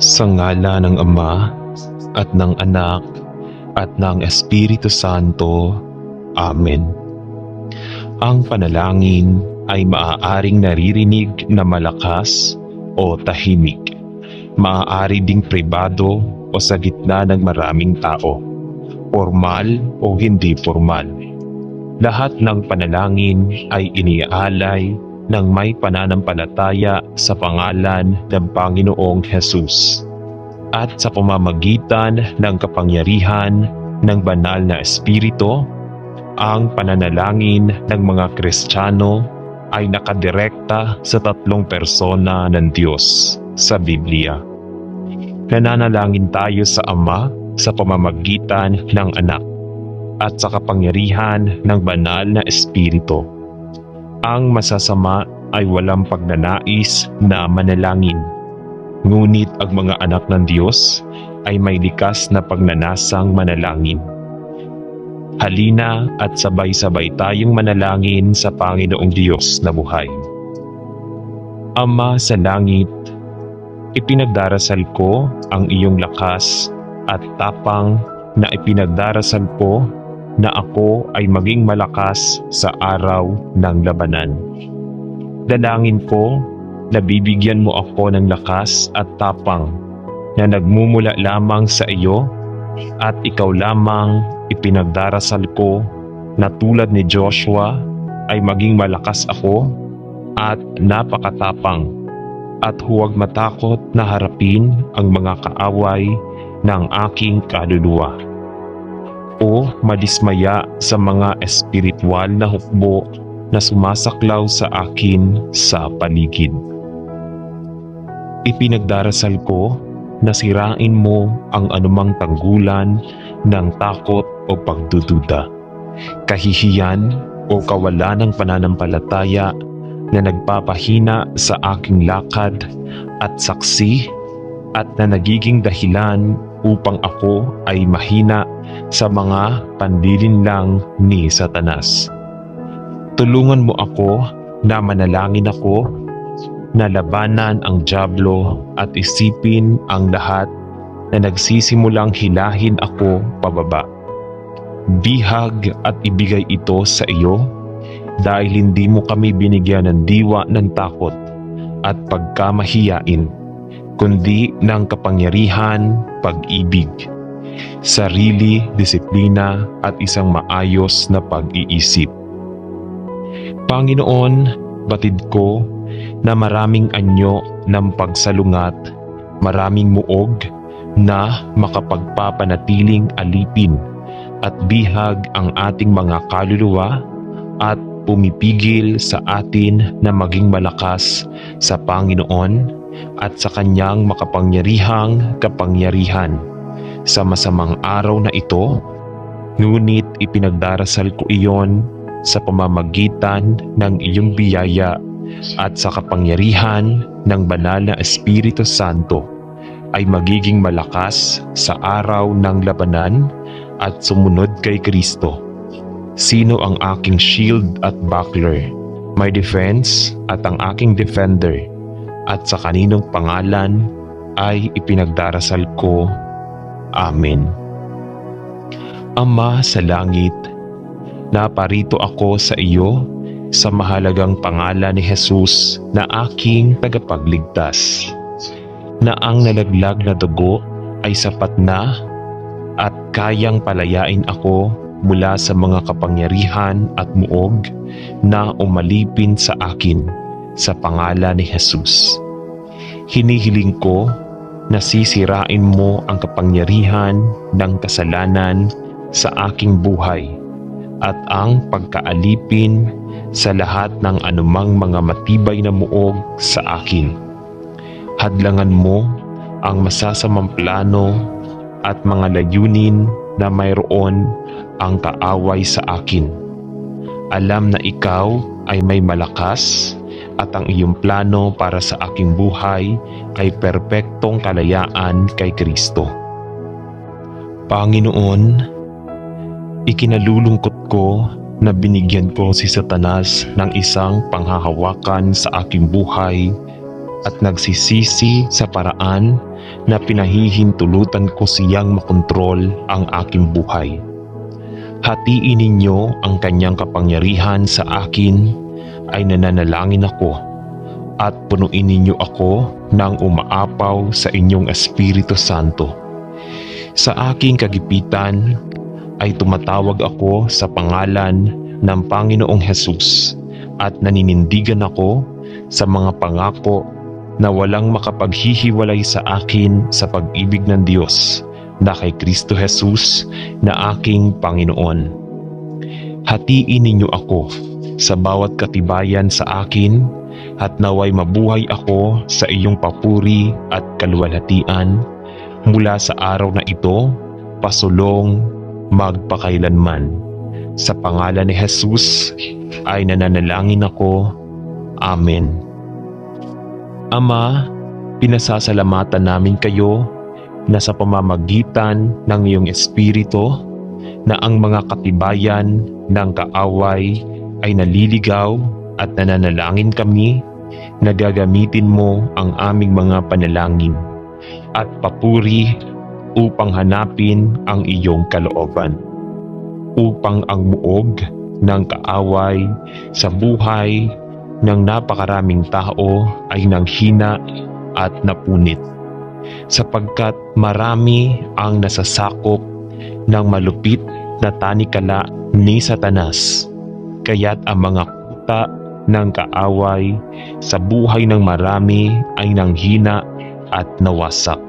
Sa ngala ng Ama at ng Anak at ng Espiritu Santo. Amen. Ang panalangin ay maaaring naririnig na malakas o tahimik. Maaari ding pribado o sa gitna ng maraming tao. Formal o hindi formal. Lahat ng panalangin ay iniaalay ng may pananampalataya sa pangalan ng Panginoong Hesus at sa pamamagitan ng kapangyarihan ng banal na Espiritu. Ang pananalangin ng mga Kristiyano ay nakadirekta sa tatlong persona ng Diyos sa Biblia. Nananalangin tayo sa Ama sa pamamagitan ng Anak at sa kapangyarihan ng banal na Espiritu. Ang masasama ay walang pagnanais na manalangin. Ngunit ang mga anak ng Diyos ay may likas na pagnanasang manalangin. Halina at sabay-sabay tayong manalangin sa Panginoong Diyos na buhay. Ama sa langit, ipinagdarasal ko ang iyong lakas at tapang na ipinagdarasal ko na ako ay maging malakas sa araw ng labanan. Dalangin ko na bibigyan mo ako ng lakas at tapang na nagmumula lamang sa iyo at ikaw lamang ipinagdarasal ko na tulad ni Joshua ay maging malakas ako at napakatapang at huwag matakot na harapin ang mga kaaway ng aking kaluluwa o madismaya sa mga espiritual na hukbo na sumasaklaw sa akin sa paligid. Ipinagdarasal ko na sirain mo ang anumang tanggulan ng takot o pagdududa, kahihiyan o kawalan ng pananampalataya na nagpapahina sa aking lakad at saksi at na nagiging dahilan upang ako ay mahina sa mga panlilinlang ni Satanas. Tulungan mo ako na manalangin ako na labanan ang dyablo at isipin ang lahat na nagsisimulang hilahin ako pababa. Bihag at ibigay ito sa iyo dahil hindi mo kami binigyan ng diwa ng takot at pagkamahiyain, kundi ng kapangyarihan, pag-ibig, sarili, disiplina at isang maayos na pag-iisip. Panginoon, batid ko na maraming anyo ng pagsalungat, maraming muog na makapagpapanatiling alipin at bihag ang ating mga kaluluwa at pumipigil sa atin na maging malakas sa Panginoon at sa kanyang makapangyarihang kapangyarihan sa masamang araw na ito. Ngunit ipinagdarasal ko iyon sa pamamagitan ng iyong biyaya at sa kapangyarihan ng banal na Espiritu Santo ay magiging malakas sa araw ng labanan at sumunod kay Kristo. Sino ang aking shield at buckler, my defense at ang aking defender, at sa kaninong pangalan ay ipinagdarasal ko. Amen. Ama sa langit, naparito ako sa iyo sa mahalagang pangalan ni Hesus na aking tagapagligtas, na ang nalaglag na dugo ay sapat na at kayang palayain ako mula sa mga kapangyarihan at muog na umalipin sa akin sa pangalan ni Hesus. Hinihiling ko na sisirain mo ang kapangyarihan ng kasalanan sa aking buhay at ang pagkaalipin sa lahat ng anumang mga matibay na muog sa akin. Hadlangan mo ang masasamang plano at mga layunin na mayroon ang kaaway sa akin. Alam na ikaw ay may malakas at ang iyong plano para sa aking buhay ay perpektong kalayaan kay Kristo. Panginoon, ikinalulungkot ko na binigyan ko si Satanas ng isang panghahawakan sa aking buhay at nagsisisi sa paraan na pinahihintulutan ko siyang makontrol ang aking buhay. Hatiin ninyo ang kanyang kapangyarihan sa akin ay nananalangin ako, at punuin ninyo ako ng umaapaw sa inyong Espiritu Santo. Sa aking kagipitan ay tumatawag ako sa pangalan ng Panginoong Hesus at naninindigan ako sa mga pangako na walang makapaghihiwalay sa akin sa pag-ibig ng Diyos na kay Kristo Jesus na aking Panginoon. Hatiin ninyo ako sa bawat katibayan sa akin at naway mabuhay ako sa iyong papuri at kaluwalhatian mula sa araw na ito pasulong magpakailanman. Sa pangalan ni Jesus ay nananalangin ako. Amen. Ama, pinasasalamatan namin kayo na sa pamamagitan ng iyong Espiritu na ang mga katibayan ng kaaway ay naliligaw at nananalangin kami na gagamitin mo ang aming mga panalangin at papuri upang hanapin ang iyong kalooban, upang ang muog ng kaaway sa buhay ng napakaraming tao ay nanghina at napunit, sapagkat marami ang nasasakop ng malupit na tanikala ni Satanas, kaya't ang mga kuta ng kaaway sa buhay ng marami ay nanghina at nawasak,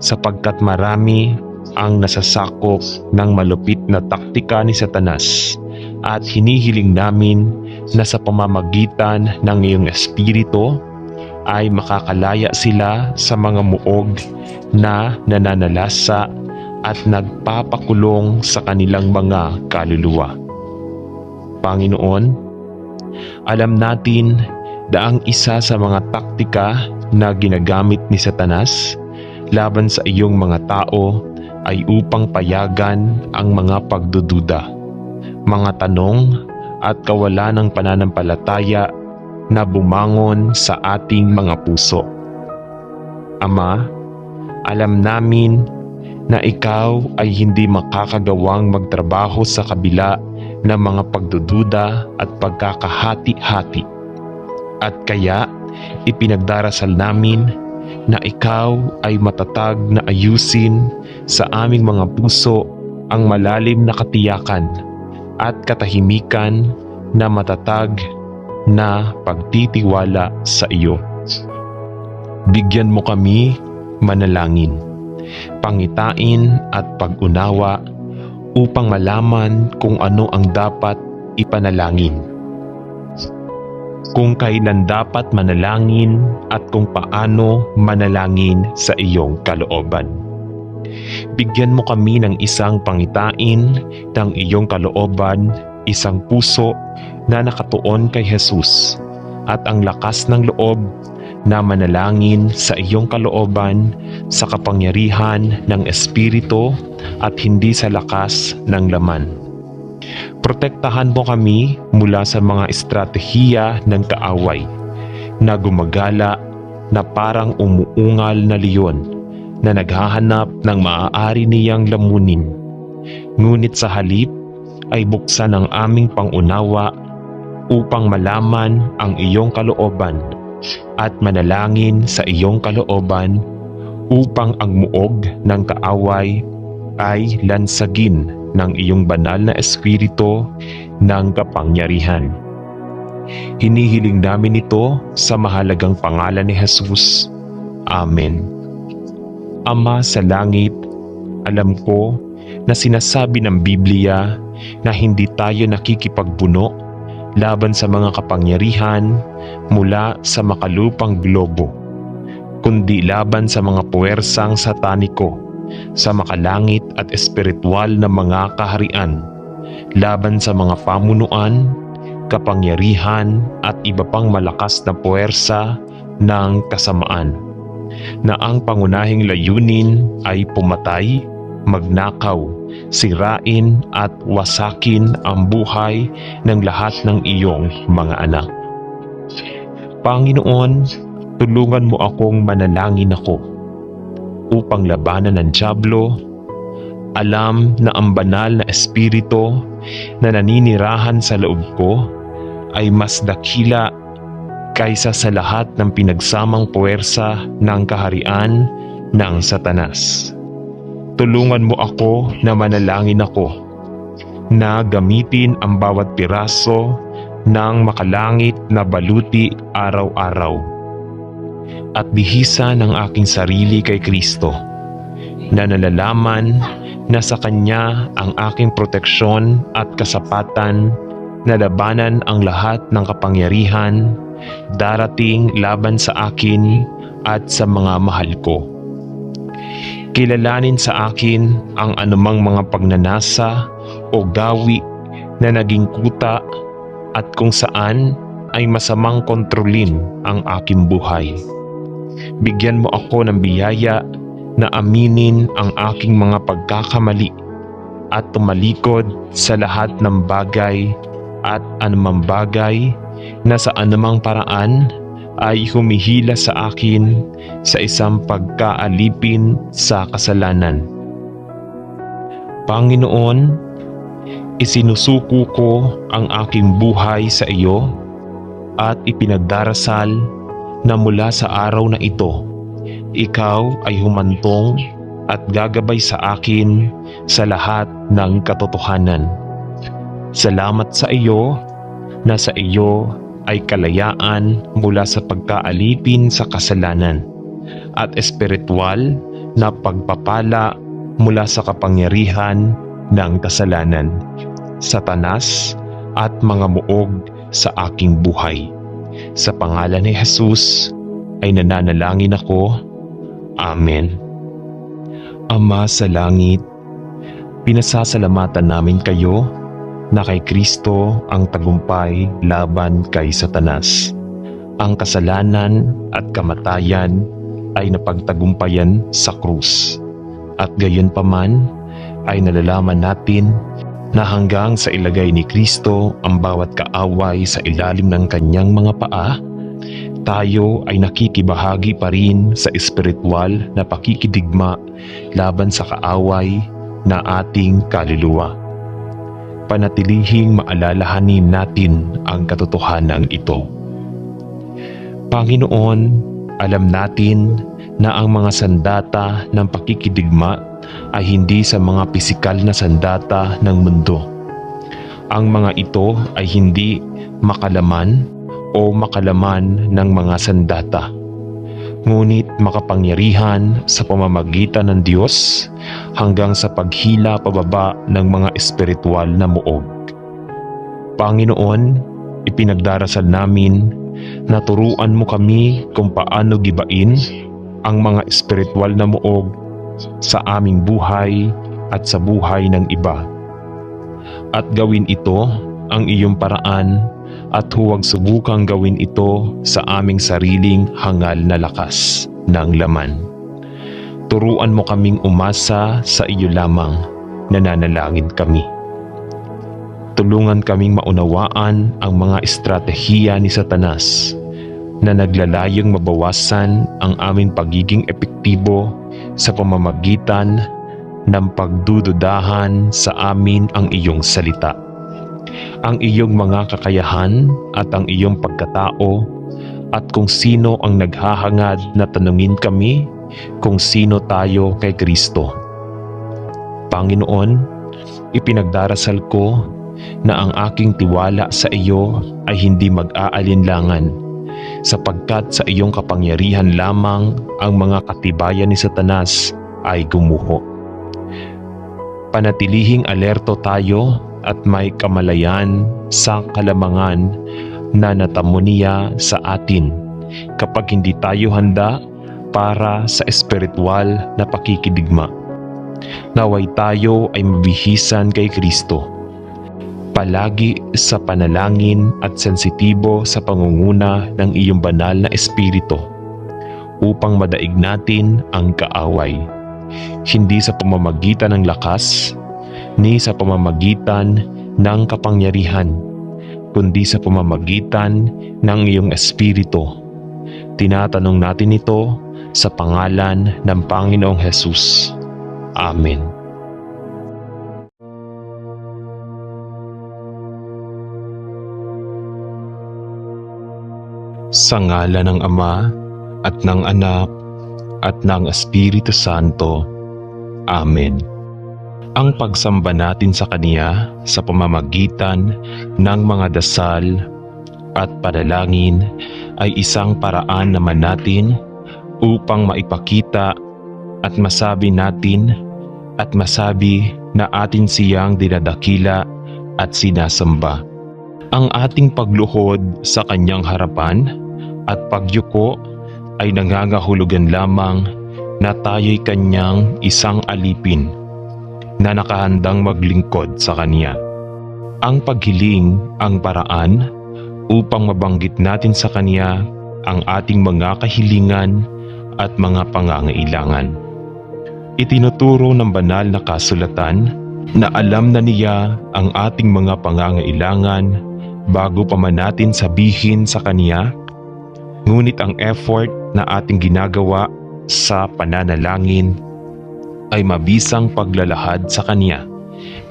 sapagkat marami ang nasasakop ng malupit na taktika ni Satanas, at hinihiling namin na sa pamamagitan ng iyong Espiritu ay makakalaya sila sa mga muog na nananalasa at nagpapakulong sa kanilang mga kaluluwa. Panginoon, alam natin na ang isa sa mga taktika na ginagamit ni Satanas laban sa iyong mga tao ay upang payagan ang mga pagdududa, mga tanong at kawalan ng pananampalataya na bumangon sa ating mga puso. Ama, alam namin na ikaw ay hindi makakagawang magtrabaho sa kabila ng mga pagdududa at pagkakahati-hati. At kaya ipinagdarasal namin na ikaw ay matatag na ayusin sa aming mga puso ang malalim na katiyakan at katahimikan na matatag na pagtitiwala sa iyo. Bigyan mo kami manalangin, pangitain at pag-unawa upang malaman kung ano ang dapat ipanalangin, kung kailan dapat manalangin at kung paano manalangin sa iyong kalooban. Bigyan mo kami ng isang pangitain ng iyong kalooban, isang puso na nakatuon kay Jesus, at ang lakas ng loob na manalangin sa iyong kalooban sa kapangyarihan ng Espiritu at hindi sa lakas ng laman. Protektahan mo kami mula sa mga estratehiya ng kaaway na gumagala na parang umuungal na leon na naghahanap ng maaari niyang lamunin. Ngunit sa halip ay buksan ang aming pangunawa upang malaman ang iyong kalooban at manalangin sa iyong kalooban upang ang muog ng kaaway ay lansagin ng iyong banal na Espiritu ng kapangyarihan. Hinihiling namin ito sa mahalagang pangalan ni Jesus. Amen. Ama sa langit, alam ko na sinasabi ng Biblia na hindi tayo nakikipagbuno laban sa mga kapangyarihan mula sa makalupang globo, kundi laban sa mga puwersang sataniko sa makalangit at espiritual na mga kaharian, laban sa mga pamunuan, kapangyarihan at iba pang malakas na puwersa ng kasamaan, na ang pangunahing layunin ay pumatay, magnakaw, sirain at wasakin ang buhay ng lahat ng iyong mga anak. Panginoon, tulungan mo akong manalangin ako upang labanan ng dyablo. Alam na ang banal na espiritu na naninirahan sa loob ko ay mas dakila kaysa sa lahat ng pinagsamang puwersa ng kaharian ng Satanas. Tulungan mo ako na manalangin ako na gamitin ang bawat piraso ng makalangit na baluti araw-araw at bihisan ang aking sarili kay Kristo, na nalalaman na sa Kanya ang aking proteksyon at kasapatan na labanan ang lahat ng kapangyarihan darating laban sa akin at sa mga mahal ko. Kilalanin sa akin ang anumang mga pagnanasa o gawi na naging kuta at kung saan ay masamang kontrolin ang aking buhay. Bigyan mo ako ng biyaya na aminin ang aking mga pagkakamali at tumalikod sa lahat ng bagay at anumang bagay na sa anumang paraan ay humihila sa akin sa isang pagkaalipin sa kasalanan. Panginoon, isinusuko ko ang aking buhay sa iyo at ipinagdarasal na mula sa araw na ito, ikaw ay humantong at gagabay sa akin sa lahat ng katotohanan. Salamat sa iyo na sa iyo ay kalayaan mula sa pagkaalipin sa kasalanan at espiritual na pagpapala mula sa kapangyarihan ng kasalanan, Satanas at mga muog sa aking buhay. Sa pangalan ni Jesus ay nananalangin ako. Amen. Ama sa langit, pinasasalamatan namin kayo na kay Kristo ang tagumpay laban kay Satanas. Ang kasalanan at kamatayan ay napagtagumpayan sa krus. At gayon paman ay nalalaman natin na hanggang sa ilagay ni Kristo ang bawat kaaway sa ilalim ng kanyang mga paa, tayo ay nakikibahagi pa rin sa espiritual na pakikidigma laban sa kaaway na ating kaluluwa. Panatilihing maalalahanin natin ang katotohanan ito. Panginoon, alam natin na ang mga sandata ng pakikidigma ay hindi sa mga pisikal na sandata ng mundo. Ang mga ito ay hindi makalaman o makalaman ng mga sandata, ngunit makapangyarihan sa pamamagitan ng Diyos hanggang sa paghila pababa ng mga espiritual na muog. Panginoon, ipinagdarasal namin na turuan mo kami kung paano gibain ang mga espiritual na muog sa aming buhay at sa buhay ng iba. At gawin ito ang iyong paraan at huwag subukang gawin ito sa aming sariling hangal na lakas ng laman. Turuan mo kaming umasa sa iyo lamang, nananalangin kami. Tulungan kaming maunawaan ang mga estratehiya ni Satanas na naglalayong mabawasan ang aming pagiging epektibo sa pamamagitan ng pagdududahan sa amin ang iyong salita, ang iyong mga kakayahan at ang iyong pagkatao, at kung sino ang naghahangad na tanungin kami kung sino tayo kay Kristo. Panginoon, ipinagdarasal ko na ang aking tiwala sa iyo ay hindi mag-aalinlangan, sapagkat sa iyong kapangyarihan lamang ang mga katibayan ni Satanas ay gumuho. Panatilihing alerto tayo at may kamalayan sa kalamangan na natamo niya sa atin kapag hindi tayo handa para sa espiritual na pakikidigma. Naway tayo ay mabihisan kay Kristo, palagi sa panalangin at sensitibo sa pangunguna ng iyong banal na espiritu upang madaig natin ang kaaway, hindi sa pamamagitan ng lakas ni sa pamamagitan ng kapangyarihan, kundi sa pamamagitan ng iyong espiritu. Tinatanong natin ito sa pangalan ng Panginoong Hesus. Amen. Sa ngalan ng Ama at ng Anak at ng Espiritu Santo. Amen. Ang pagsamba natin sa Kanya sa pamamagitan ng mga dasal at panalangin ay isang paraan naman natin upang maipakita at masabi natin at masabi na atin siyang dinadakila at sinasamba. Ang ating pagluhod sa Kanyang harapan at pagyuko ay nangangahulugan lamang na tayo'y Kanyang isang alipin na nakahandang maglingkod sa Kanya. Ang paghiling ang paraan upang mabanggit natin sa Kanya ang ating mga kahilingan at mga pangangailangan. Itinuturo ng banal na kasulatan na alam na Niya ang ating mga pangangailangan bago pa man natin sabihin sa Kanya, ngunit ang effort na ating ginagawa sa pananalangin ay mabisang paglalahad sa Kanya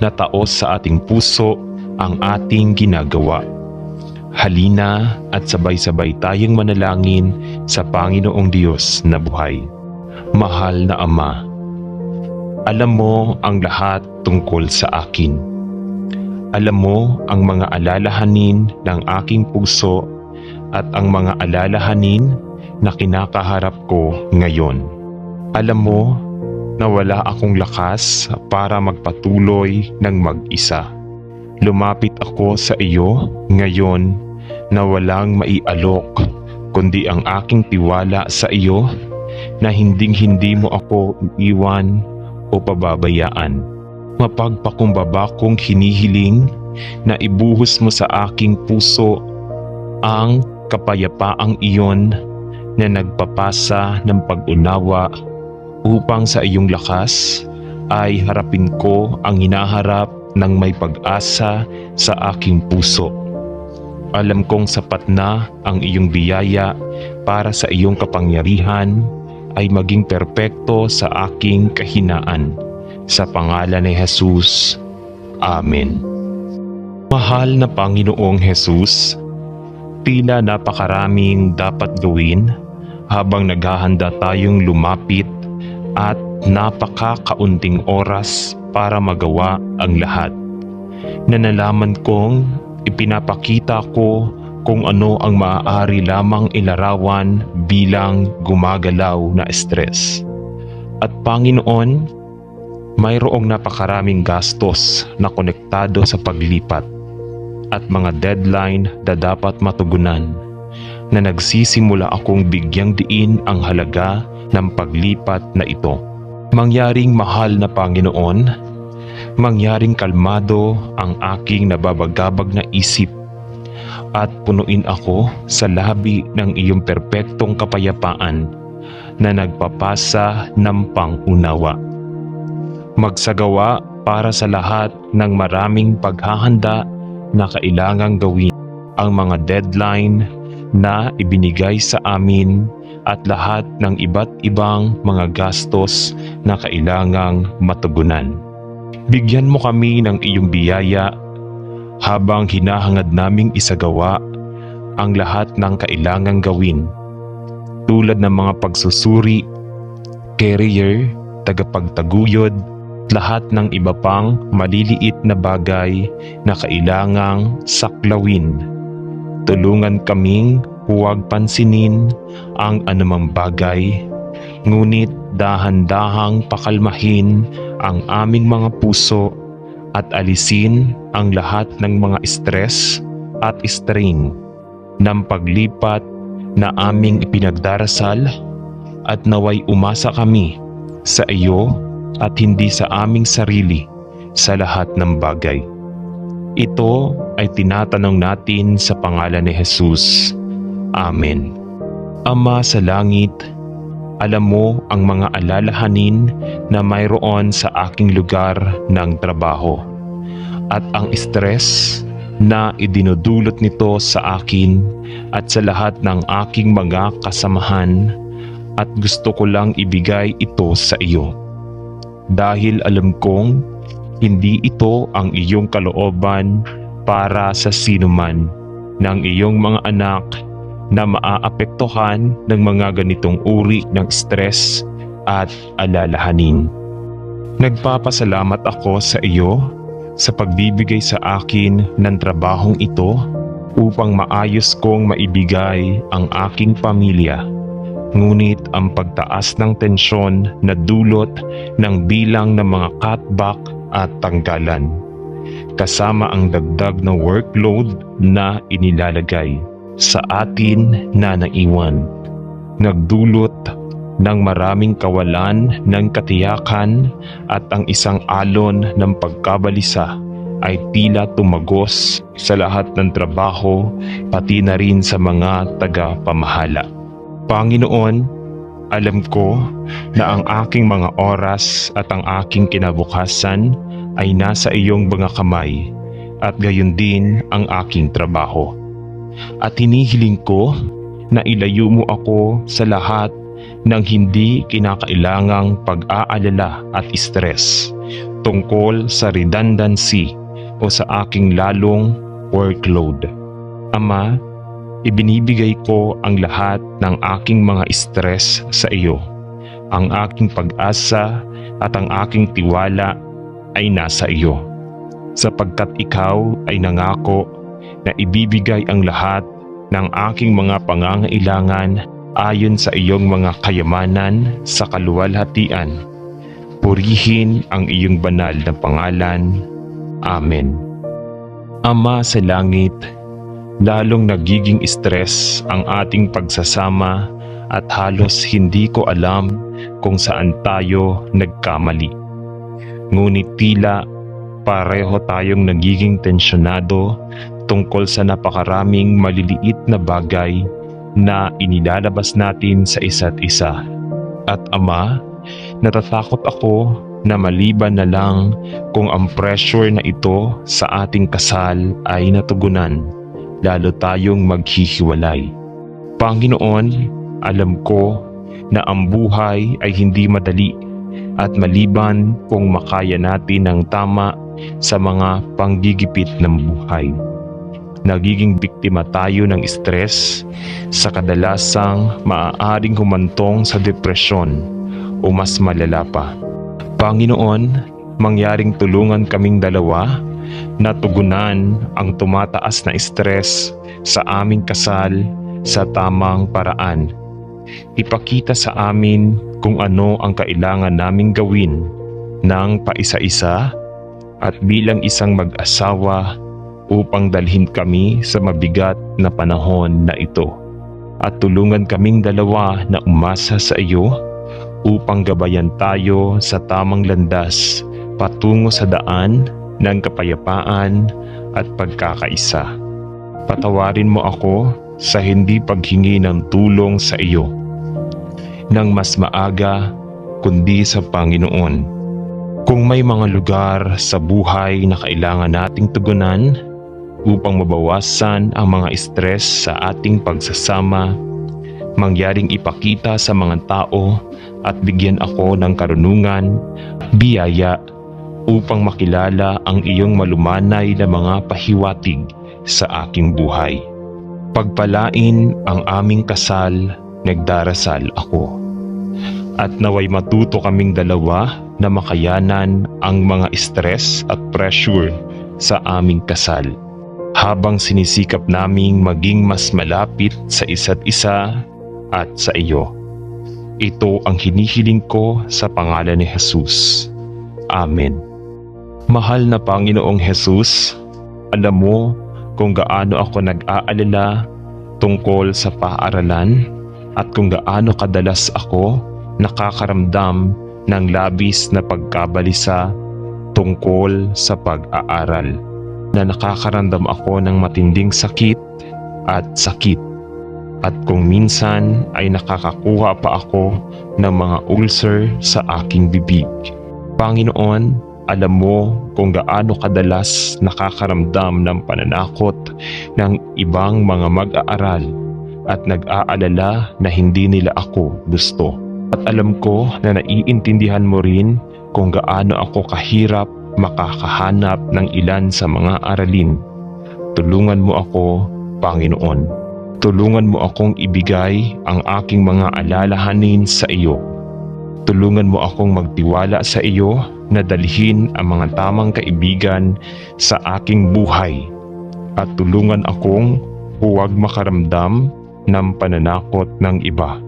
na taos sa ating puso ang ating ginagawa. Halina at sabay-sabay tayong manalangin sa Panginoong Diyos na buhay. Mahal na Ama, alam mo ang lahat tungkol sa akin. Alam mo ang mga alalahanin ng aking puso at ang mga alalahanin na kinakaharap ko ngayon. Alam mo na wala akong lakas para magpatuloy ng mag-isa. Lumapit ako sa iyo ngayon na walang maialok kundi ang aking tiwala sa iyo na hinding-hindi mo ako iiwan o pababayaan. Mapagpakumbaba kong hinihiling na ibuhos mo sa aking puso ang kapayapaang iyon na nagpapasa ng pag-unawa upang sa iyong lakas ay harapin ko ang hinaharap ng may pag-asa sa aking puso. Alam kong sapat na ang iyong biyaya para sa iyong kapangyarihan ay maging perpekto sa aking kahinaan. Sa pangalan ni Jesus. Amen. Mahal na Panginoong Jesus, tila napakaraming dapat gawin habang naghahanda tayong lumapit at napakakaunting oras para magawa ang lahat. Nanalaman kong ipinapakita ko kung ano ang maaari lamang ilarawan bilang gumagalaw na stress. At Panginoon, mayroong napakaraming gastos na konektado sa paglipat at mga deadline na dapat matugunan na nagsisimula akong bigyang diin ang halaga ng paglipat na ito. Mangyaring mahal na Panginoon, mangyaring kalmado ang aking nababagabag na isip at punuin ako sa labi ng iyong perpektong kapayapaan na nagpapasa ng pangunawa. Magsagawa para sa lahat ng maraming paghahanda na kailangang gawin, ang mga deadline na ibinigay sa amin at lahat ng iba't ibang mga gastos na kailangang matugunan. Bigyan mo kami ng iyong biyaya habang hinahangad naming isagawa ang lahat ng kailangang gawin tulad ng mga pagsusuri, career, tagapagtaguyod, lahat ng iba pang maliliit na bagay na kailangang saklawin. Tulungan kaming huwag pansinin ang anumang bagay, ngunit dahan-dahang pakalmahin ang aming mga puso at alisin ang lahat ng mga stress at strain ng paglipat na aming ipinagdarasal at naway umasa kami sa iyo at hindi sa aming sarili sa lahat ng bagay. Ito ay tinatanong natin sa pangalan ni Jesus. Amen. Ama sa langit, alam mo ang mga alalahanin na mayroon sa aking lugar ng trabaho at ang stress na idinudulot nito sa akin at sa lahat ng aking mga kasamahan, at gusto ko lang ibigay ito sa iyo. Dahil alam kong hindi ito ang iyong kalooban para sa sinuman ng iyong mga anak na maaapektuhan ng mga ganitong uri ng stress at alalahanin. Nagpapasalamat ako sa iyo sa pagbibigay sa akin ng trabahong ito upang maayos kong maibigay ang aking pamilya. Ngunit ang pagtaas ng tensyon na dulot ng bilang ng mga cutback at tanggalan, kasama ang dagdag na workload na inilalagay sa atin na naiwan, nagdulot ng maraming kawalan ng katiyakan, at ang isang alon ng pagkabalisa ay tila tumagos sa lahat ng trabaho, pati na rin sa mga taga-pamahala. Panginoon, alam ko na ang aking mga oras at ang aking kinabukasan ay nasa iyong mga kamay, at gayon din ang aking trabaho. At hinihiling ko na ilayo mo ako sa lahat ng hindi kinakailangang pag-aalala at stress tungkol sa redundancy o sa aking lalong workload. Ama, ibinibigay ko ang lahat ng aking mga stress sa iyo. Ang aking pag-asa at ang aking tiwala ay nasa iyo, sapagkat ikaw ay nangako na ibibigay ang lahat ng aking mga pangangailangan ayon sa iyong mga kayamanan sa kaluwalhatian. Purihin ang iyong banal na pangalan. Amen. Ama sa langit, lalong nagiging stress ang ating pagsasama at halos hindi ko alam kung saan tayo nagkamali. Ngunit tila pareho tayong nagiging tensyonado tungkol sa napakaraming maliliit na bagay na inilalabas natin sa isa't isa. At Ama, natatakot ako na maliban na lang kung ang pressure na ito sa ating kasal ay natugunan, lalo tayong maghihiwalay. Panginoon, alam ko na ang buhay ay hindi madali, at maliban kung makaya natin ng tama sa mga panggigipit ng buhay, nagiging biktima tayo ng stress sa kadalasang maaaring humantong sa depresyon o mas malala pa. Panginoon, mangyaring tulungan kaming dalawa na tugunan ang tumataas na stress sa aming kasal sa tamang paraan. Ipakita sa amin kung ano ang kailangan naming gawin ng paisa-isa at bilang isang mag-asawa upang dalhin kami sa mabigat na panahon na ito, at tulungan kaming dalawa na umasa sa iyo upang gabayan tayo sa tamang landas patungo sa daan ng kapayapaan at pagkakaisa. Patawarin mo ako sa hindi paghingi ng tulong sa iyo nang mas maaga kundi sa Panginoon. Kung may mga lugar sa buhay na kailangan nating tugunan upang mabawasan ang mga stress sa ating pagsasama, mangyaring ipakita sa mga tao at bigyan ako ng karunungan, biyaya upang makilala ang iyong malumanay na mga pahiwatig sa aking buhay. Pagpalain ang aming kasal, nagdarasal ako. At naway matuto kaming dalawa na makayanan ang mga stress at pressure sa aming kasal, habang sinisikap naming maging mas malapit sa isa't isa at sa iyo. Ito ang hinihiling ko sa pangalan ni Jesus. Amen. Mahal na Panginoong Jesus, alam mo kung gaano ako nag-aalala tungkol sa paaralan at kung gaano kadalas ako nakakaramdam ng labis na pagkabalisa tungkol sa pag-aaral, na nakakaramdam ako ng matinding sakit at sakit, at kung minsan ay nakakakuha pa ako ng mga ulcer sa aking bibig. Panginoon, Alam mo kung gaano kadalas nakakaramdam ng pananakot ng ibang mga mag-aaral at nag-aalala na hindi nila ako gusto. At alam ko na naiintindihan mo rin kung gaano ako kahirap makakahanap ng ilan sa mga aralin. Tulungan mo ako, Panginoon. Tulungan mo akong ibigay ang aking mga alalahanin sa iyo. Tulungan mo akong magtiwala sa iyo na dalhin ang mga tamang kaibigan sa aking buhay. At tulungan akong huwag makaramdam ng pananakot ng iba.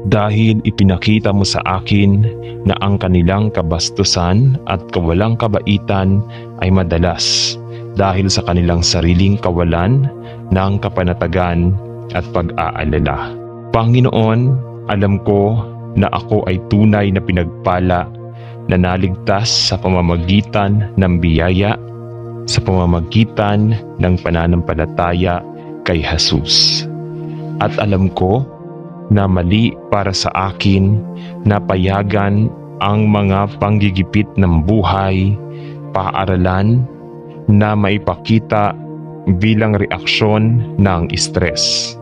Dahil ipinakita mo sa akin na ang kanilang kabastusan at kawalang kabaitan ay madalas dahil sa kanilang sariling kawalan ng kapanatagan at pag-aalala. Panginoon, alam ko na ako ay tunay na pinagpala na naligtas sa pamamagitan ng biyaya, sa pamamagitan ng pananampalataya kay Jesus. At alam ko na mali para sa akin na payagan ang mga panggigipit ng buhay, paaralan na maipakita bilang reaksyon ng stress.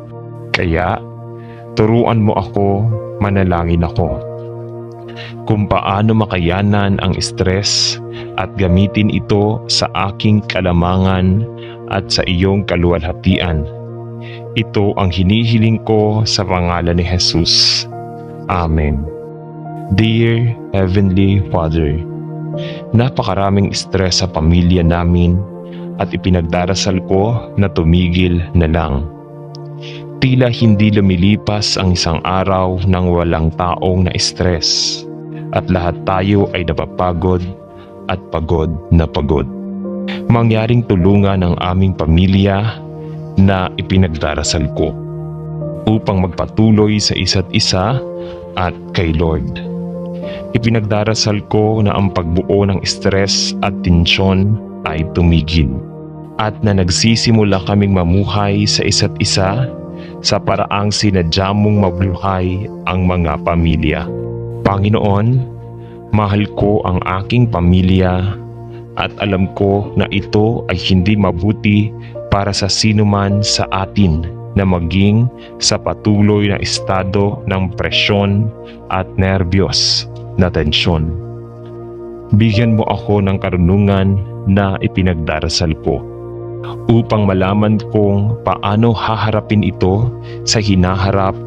Kaya, turuan mo ako, manalangin ako kung paano makayanan ang stress at gamitin ito sa aking kalamangan at sa iyong kaluwalhatian. Ito ang hinihiling ko sa pangalan ni Jesus. Amen. Dear Heavenly Father, napakaraming stress sa pamilya namin at ipinagdarasal ko na tumigil na lang. Tila hindi lumilipas ang isang araw nang walang taong na-stress at lahat tayo ay napapagod at pagod na pagod. Mangyaring tulungan ang aming pamilya na ipinagdarasal ko upang magpatuloy sa isa't isa at kay Lord. Ipinagdarasal ko na ang pagbuo ng stress at tensyon ay tumigil at na nagsisimula kaming mamuhay sa isa't isa sa paraang sinadya mong mabuhay ang mga pamilya. Panginoon, mahal ko ang aking pamilya at alam ko na ito ay hindi mabuti para sa sinuman sa atin na maging sa patuloy na estado ng presyon at nerbiyos na tensyon. Bigyan mo ako ng karunungan na ipinagdarasal ko upang malaman kong paano haharapin ito sa hinaharap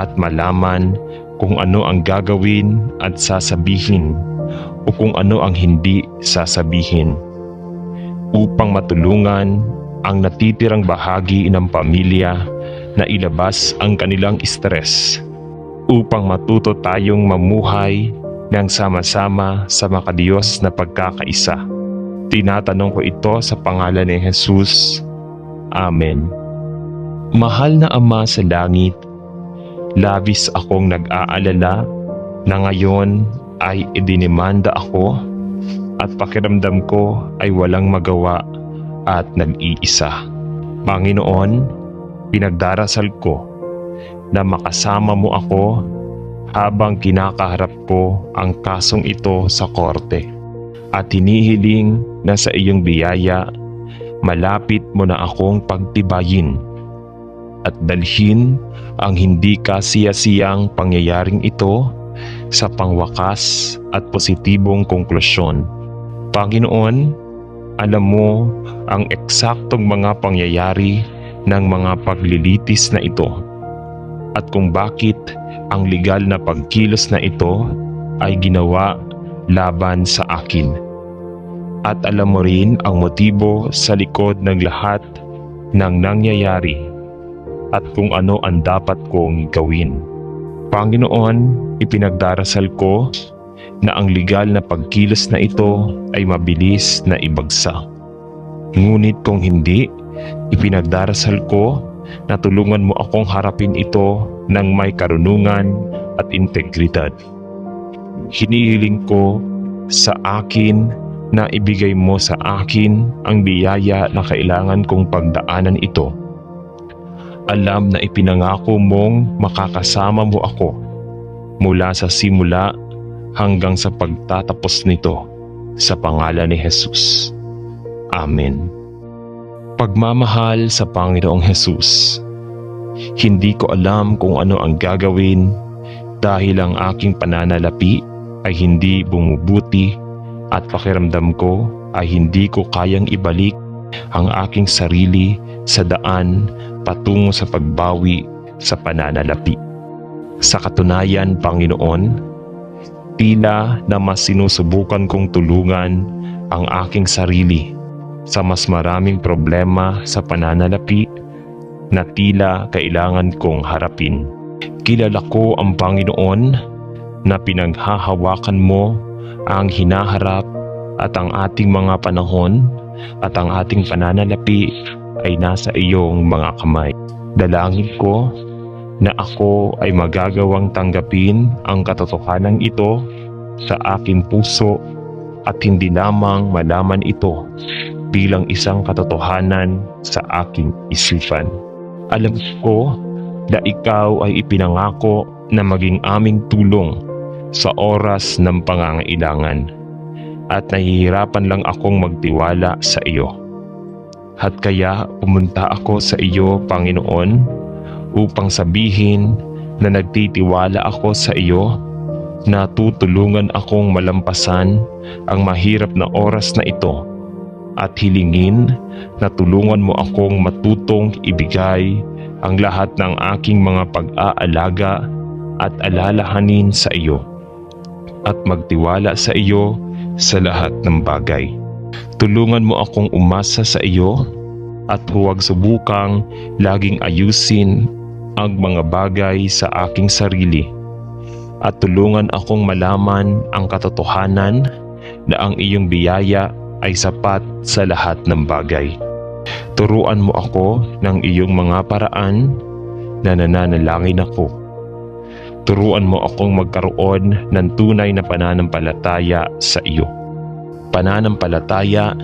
at malaman kung ano ang gagawin at sasabihin o kung ano ang hindi sasabihin upang matulungan ang natitirang bahagi ng pamilya na ilabas ang kanilang stress upang matuto tayong mamuhay ng sama-sama sa makadiyos na pagkakaisa. Tinatanong ko ito sa pangalan ni Jesus. Amen. Mahal na Ama sa langit, labis akong nag-aalala na ngayon ay idinimanda ako at pakiramdam ko ay walang magawa at nag-iisa. Panginoon, pinagdarasal ko na makasama mo ako habang kinakaharap ko ang kasong ito sa korte. At hinihiling na sa iyong biyaya, malapit mo na akong pagtibayin at dalhin ang hindi kasiyasiyang pangyayaring ito sa pangwakas at positibong konklusyon. Panginoon, alam mo ang eksaktong mga pangyayari ng mga paglilitis na ito at kung bakit ang legal na pagkilos na ito ay ginawa laban sa akin. At alam mo rin ang motibo sa likod ng lahat ng nangyayari at kung ano ang dapat kong gawin. Panginoon, ipinagdarasal ko na ang legal na pagkilos na ito ay mabilis na ibagsak. Ngunit kung hindi, ipinagdarasal ko na tulungan mo akong harapin ito ng may karunungan at integridad. Hinihiling ko sa akin na ibigay mo sa akin ang biyaya na kailangan kong pagdaanan ito. Alam na ipinangako mong makakasama mo ako mula sa simula hanggang sa pagtatapos nito sa pangalan ni Jesus. Amen. Pagmamahal sa Panginoong Jesus, hindi ko alam kung ano ang gagawin dahil ang aking pananalapi ay hindi bumubuti at pakiramdam ko ay hindi ko kayang ibalik ang aking sarili sa daan patungo sa pagbawi sa pananalapi. Sa katunayan, Panginoon, tila na mas sinusubukan kong tulungan ang aking sarili sa mas maraming problema sa pananalapi na tila kailangan kong harapin. Kilala ko ang Panginoon na pinaghahawakan mo ang hinaharap at ang ating mga panahon at ang ating pananalapi ay nasa iyong mga kamay. Dalangin ko na ako ay magagawang tanggapin ang katotohanan ito sa aking puso at hindi lamang malaman ito bilang isang katotohanan sa aking isipan. Alam ko na ikaw ay ipinangako na maging aming tulong sa oras ng pangangailangan at nahihirapan lang akong magtiwala sa iyo. At kaya pumunta ako sa iyo, Panginoon, upang sabihin na nagtitiwala ako sa iyo na tutulungan akong malampasan ang mahirap na oras na ito at hilingin na tulungan mo akong matutong ibigay ang lahat ng aking mga pag-aalaga at alalahanin sa iyo at magtiwala sa iyo sa lahat ng bagay. Tulungan mo akong umasa sa iyo at huwag subukang laging ayusin ang mga bagay sa aking sarili at tulungan akong malaman ang katotohanan na ang iyong biyaya ay sapat sa lahat ng bagay. Turuan mo ako ng iyong mga paraan na nananalangin ako. Turuan mo akong magkaroon ng tunay na pananampalataya sa iyo. Pananampalataya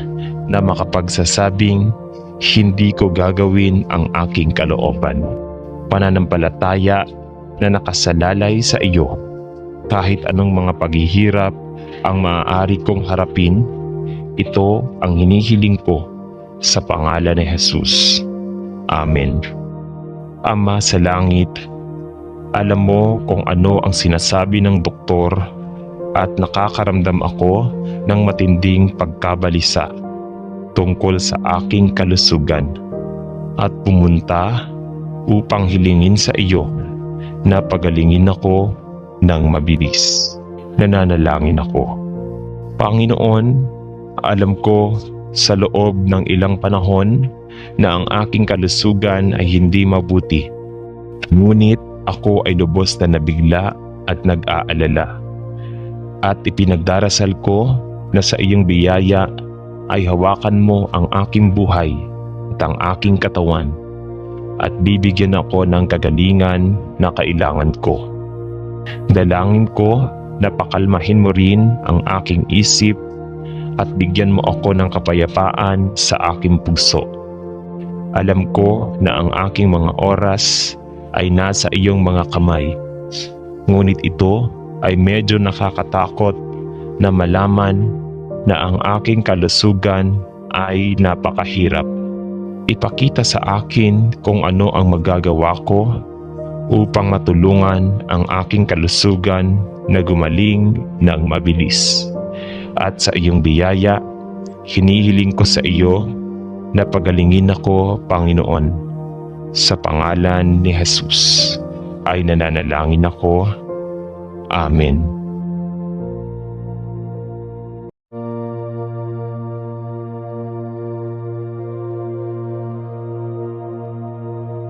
na makapagsasabing hindi ko gagawin ang aking kalooban. Pananampalataya na nakasalalay sa iyo kahit anong mga paghihirap ang maaari kong harapin. Ito ang hinihiling ko sa pangalan ni Jesus. Amen. Ama sa langit, alam mo kung ano ang sinasabi ng doktor at nakakaramdam ako ng matinding pagkabalisa tungkol sa aking kalusugan at pumunta upang hilingin sa iyo na pagalingin ako ng mabilis. Nananalangin ako. Panginoon, alam ko sa loob ng ilang panahon na ang aking kalusugan ay hindi mabuti. Ngunit ako ay lubos na nabigla at nag-aalala. At ipinagdarasal ko na sa iyong biyaya ay hawakan mo ang aking buhay at ang aking katawan at bibigyan ako ng kagalingan na kailangan ko. Dalangin ko na pakalmahin mo rin ang aking isip at bigyan mo ako ng kapayapaan sa aking puso. Alam ko na ang aking mga oras ay nasa iyong mga kamay. Ngunit ito ay medyo nakakatakot na malaman na ang aking kalusugan ay napakahirap. Ipakita sa akin kung ano ang magagawa ko upang matulungan ang aking kalusugan na gumaling ng mabilis. At sa iyong biyaya, hinihiling ko sa iyo na pagalingin ako, Panginoon. Sa pangalan ni Jesus ay nananalangin ako. Amen.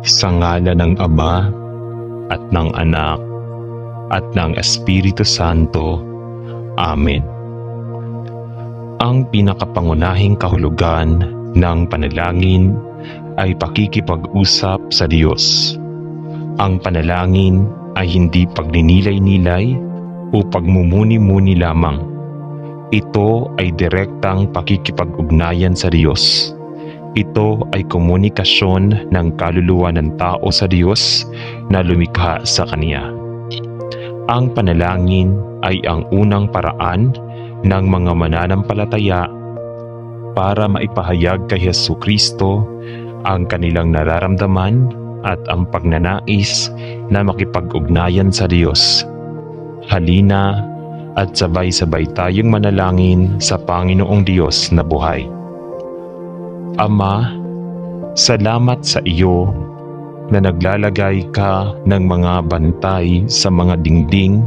Sa ngalan ng Ama at ng Anak at ng Espiritu Santo. Amen. Ang pinakapangunahing kahulugan ng panalangin ay pakikipag-usap sa Diyos. Ang panalangin ay hindi pagninilay-nilay o pagmumuni-muni lamang. Ito ay direktang pakikipag-ugnayan sa Diyos. Ito ay komunikasyon ng kaluluwa ng tao sa Diyos na lumikha sa Kanya. Ang panalangin ay ang unang paraan ng mga mananampalataya para maipahayag kay Jesucristo ang kanilang nararamdaman at ang pagnanais na makipag-ugnayan sa Diyos. Halina at sabay-sabay tayong manalangin sa Panginoong Diyos na buhay. Ama, salamat sa iyo na naglalagay ka ng mga bantay sa mga dingding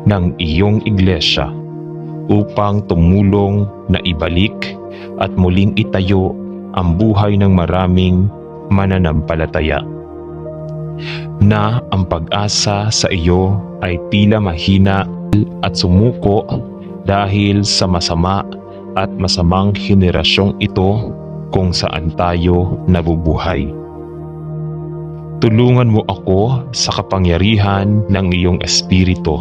ng iyong iglesia upang tumulong na ibalik at muling itayo ang buhay ng maraming mananampalataya. Na ang pag-asa sa iyo ay tila mahina at sumuko dahil sa masama at masamang henerasyong ito kung saan tayo nabubuhay. Tulungan mo ako sa kapangyarihan ng iyong Espiritu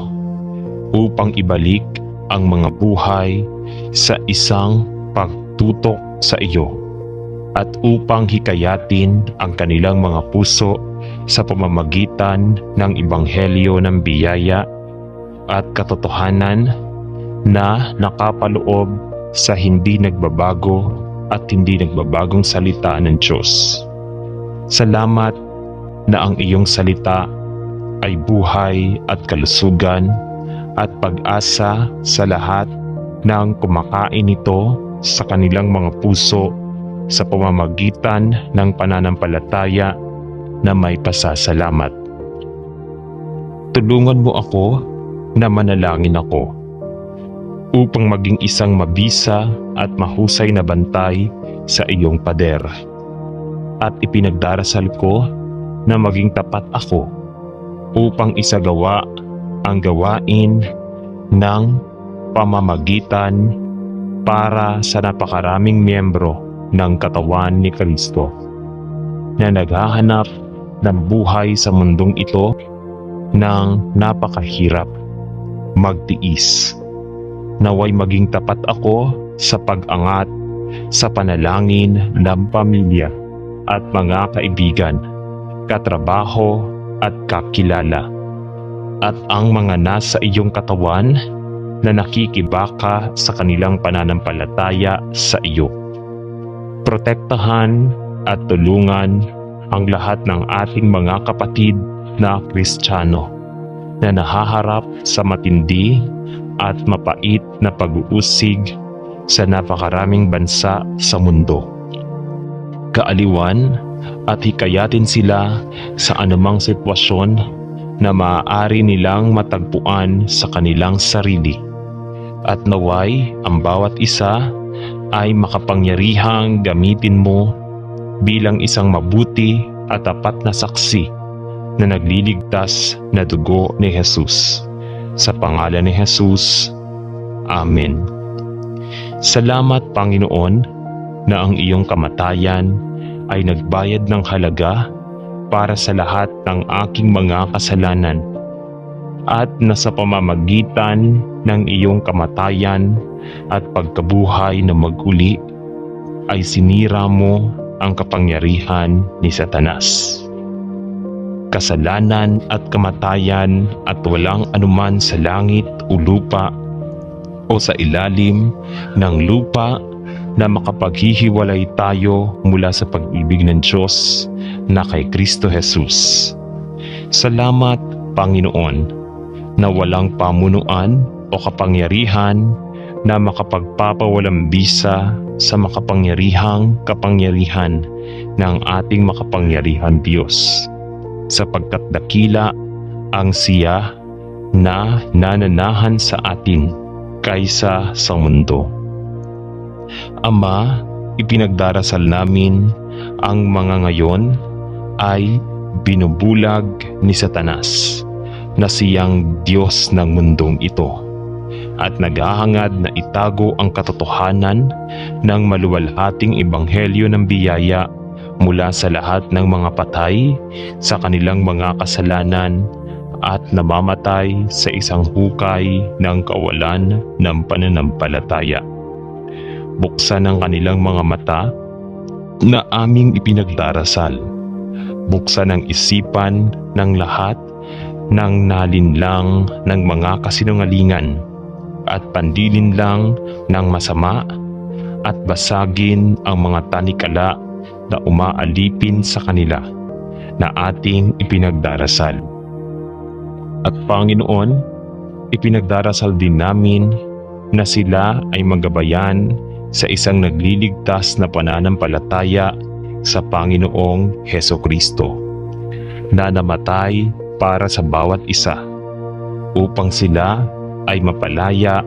upang ibalik ang mga buhay sa isang pagtutok sa iyo at upang hikayatin ang kanilang mga puso sa pamamagitan ng Ebanghelyo ng biyaya at katotohanan na nakapaloob sa hindi nagbabago at hindi nagbabagong salita ng Diyos. Salamat na ang iyong salita ay buhay at kalusugan at pag-asa sa lahat ng kumakain nito sa kanilang mga puso sa pamamagitan ng pananampalataya na may pasasalamat. Tulungan mo ako na manalangin ako upang maging isang mabisa at mahusay na bantay sa iyong pader. At ipinagdarasal ko na maging tapat ako upang isagawa ang gawain ng pamamagitan para sa napakaraming miyembro ng katawan ni Kristo na naghahanap ng buhay sa mundong ito ng napakahirap magtiis. Naway maging tapat ako sa pag-angat sa panalangin ng pamilya at mga kaibigan, katrabaho at kakilala, at ang mga nasa iyong katawan na nakikibaka sa kanilang pananampalataya sa iyo. Protektahan at tulungan ang lahat ng ating mga kapatid na Kristiyano na nahaharap sa matindi at mapait na pag-uusig sa napakaraming bansa sa mundo. Kaaliwan at hikayatin sila sa anumang sitwasyon na maaari nilang matagpuan sa kanilang sarili. At naway ang bawat isa ay makapangyarihang gamitin mo bilang isang mabuti at tapat na saksi na nagliligtas na dugo ni Jesus. Sa pangalan ni Jesus, Amen. Salamat, Panginoon, na ang iyong kamatayan ay nagbayad ng halaga para sa lahat ng aking mga kasalanan, at na sa pamamagitan ng iyong kamatayan at pagkabuhay na maguli ay sinira mo ang kapangyarihan ni Satanas. Kasalanan at kamatayan at walang anuman sa langit o lupa o sa ilalim ng lupa na makapaghihiwalay tayo mula sa pag-ibig ng Diyos na kay Kristo Jesus. Salamat, Panginoon, na walang pamunuan o kapangyarihan na makapagpapawalang bisa sa makapangyarihang kapangyarihan ng ating makapangyarihan Diyos, sapagkat dakila ang siya na nananahan sa atin kaysa sa mundo. Ama, ipinagdarasal namin ang mga ngayon ay binubulag ni Satanas na siyang Diyos ng mundong ito at naghahangad na itago ang katotohanan ng maluwalhating ebanghelyo ng biyaya mula sa lahat ng mga patay sa kanilang mga kasalanan at namamatay sa isang hukay ng kawalan ng pananampalataya. Buksan ang kanilang mga mata na aming ipinagdarasal. Buksan ang isipan ng lahat ng nalinlang ng mga kasinungalingan at pandilin lang ng masama at basagin ang mga tanikala na umaalipin sa kanila na ating ipinagdarasal. At Panginoon, ipinagdarasal din namin na sila ay magabayan sa isang nagliligtas na pananampalataya sa Panginoong Hesukristo na namatay para sa bawat isa upang sila ay mapalaya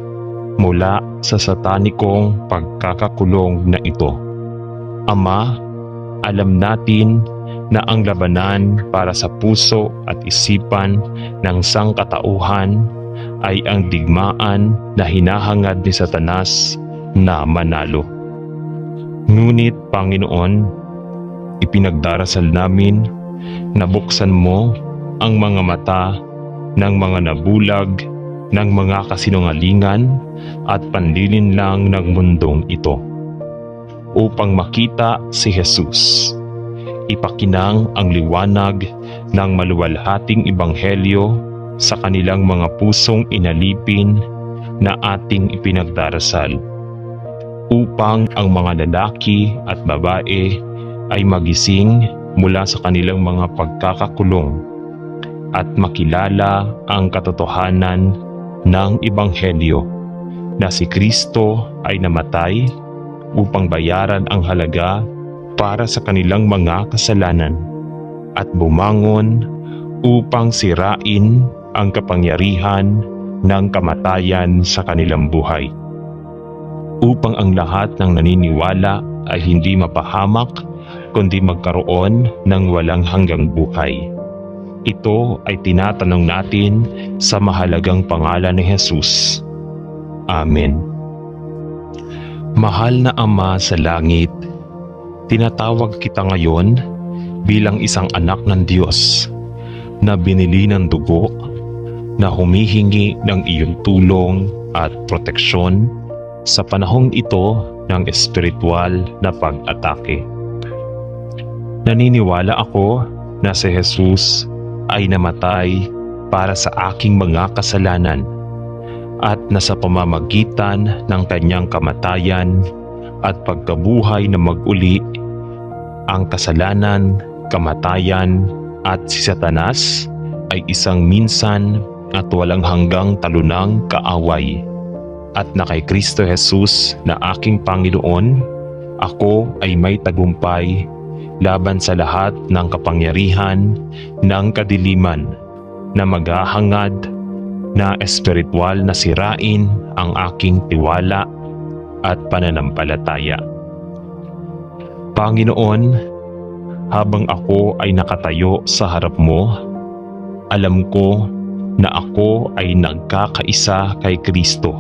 mula sa satanikong pagkakakulong na ito. Ama, alam natin na ang labanan para sa puso at isipan ng sangkatauhan ay ang digmaan na hinahangad ni Satanas na manalo. Ngunit Panginoon, ipinagdarasal namin na buksan mo ang mga mata ng mga nabulag ng mga kasinungalingan at panlilin lang ng mundong ito upang makita si Jesus. Ipakinang ang liwanag ng maluwalhating ebanghelyo sa kanilang mga pusong inalipin na ating ipinagdarasal upang ang mga lalaki at babae ay magising mula sa kanilang mga pagkakakulong at makilala ang katotohanan ng ebanghelyo na si Kristo ay namatay upang bayaran ang halaga para sa kanilang mga kasalanan at bumangon upang sirain ang kapangyarihan ng kamatayan sa kanilang buhay, upang ang lahat ng naniniwala ay hindi mapahamak kundi magkaroon ng walang hanggang buhay. Ito ay tinatanong natin sa mahalagang pangalan ni Jesus. Amen. Mahal na Ama sa langit, tinatawag kita ngayon bilang isang anak ng Diyos na binili ng dugo, na humihingi ng iyong tulong at proteksyon sa panahong ito ng espiritual na pag-atake. Naniniwala ako na si Jesus ay namatay para sa aking mga kasalanan at na sa pamamagitan ng kanyang kamatayan at pagkabuhay na mag-uli, ang kasalanan, kamatayan at si Satanas ay isang minsan at walang hanggang talunang kaaway. At na kay Kristo Jesus na aking Panginoon, ako ay may tagumpay laban sa lahat ng kapangyarihan ng kadiliman na maghahangad na espiritual na sirain ang aking tiwala at pananampalataya. Panginoon, habang ako ay nakatayo sa harap mo, alam ko na ako ay nagkakaisa kay Kristo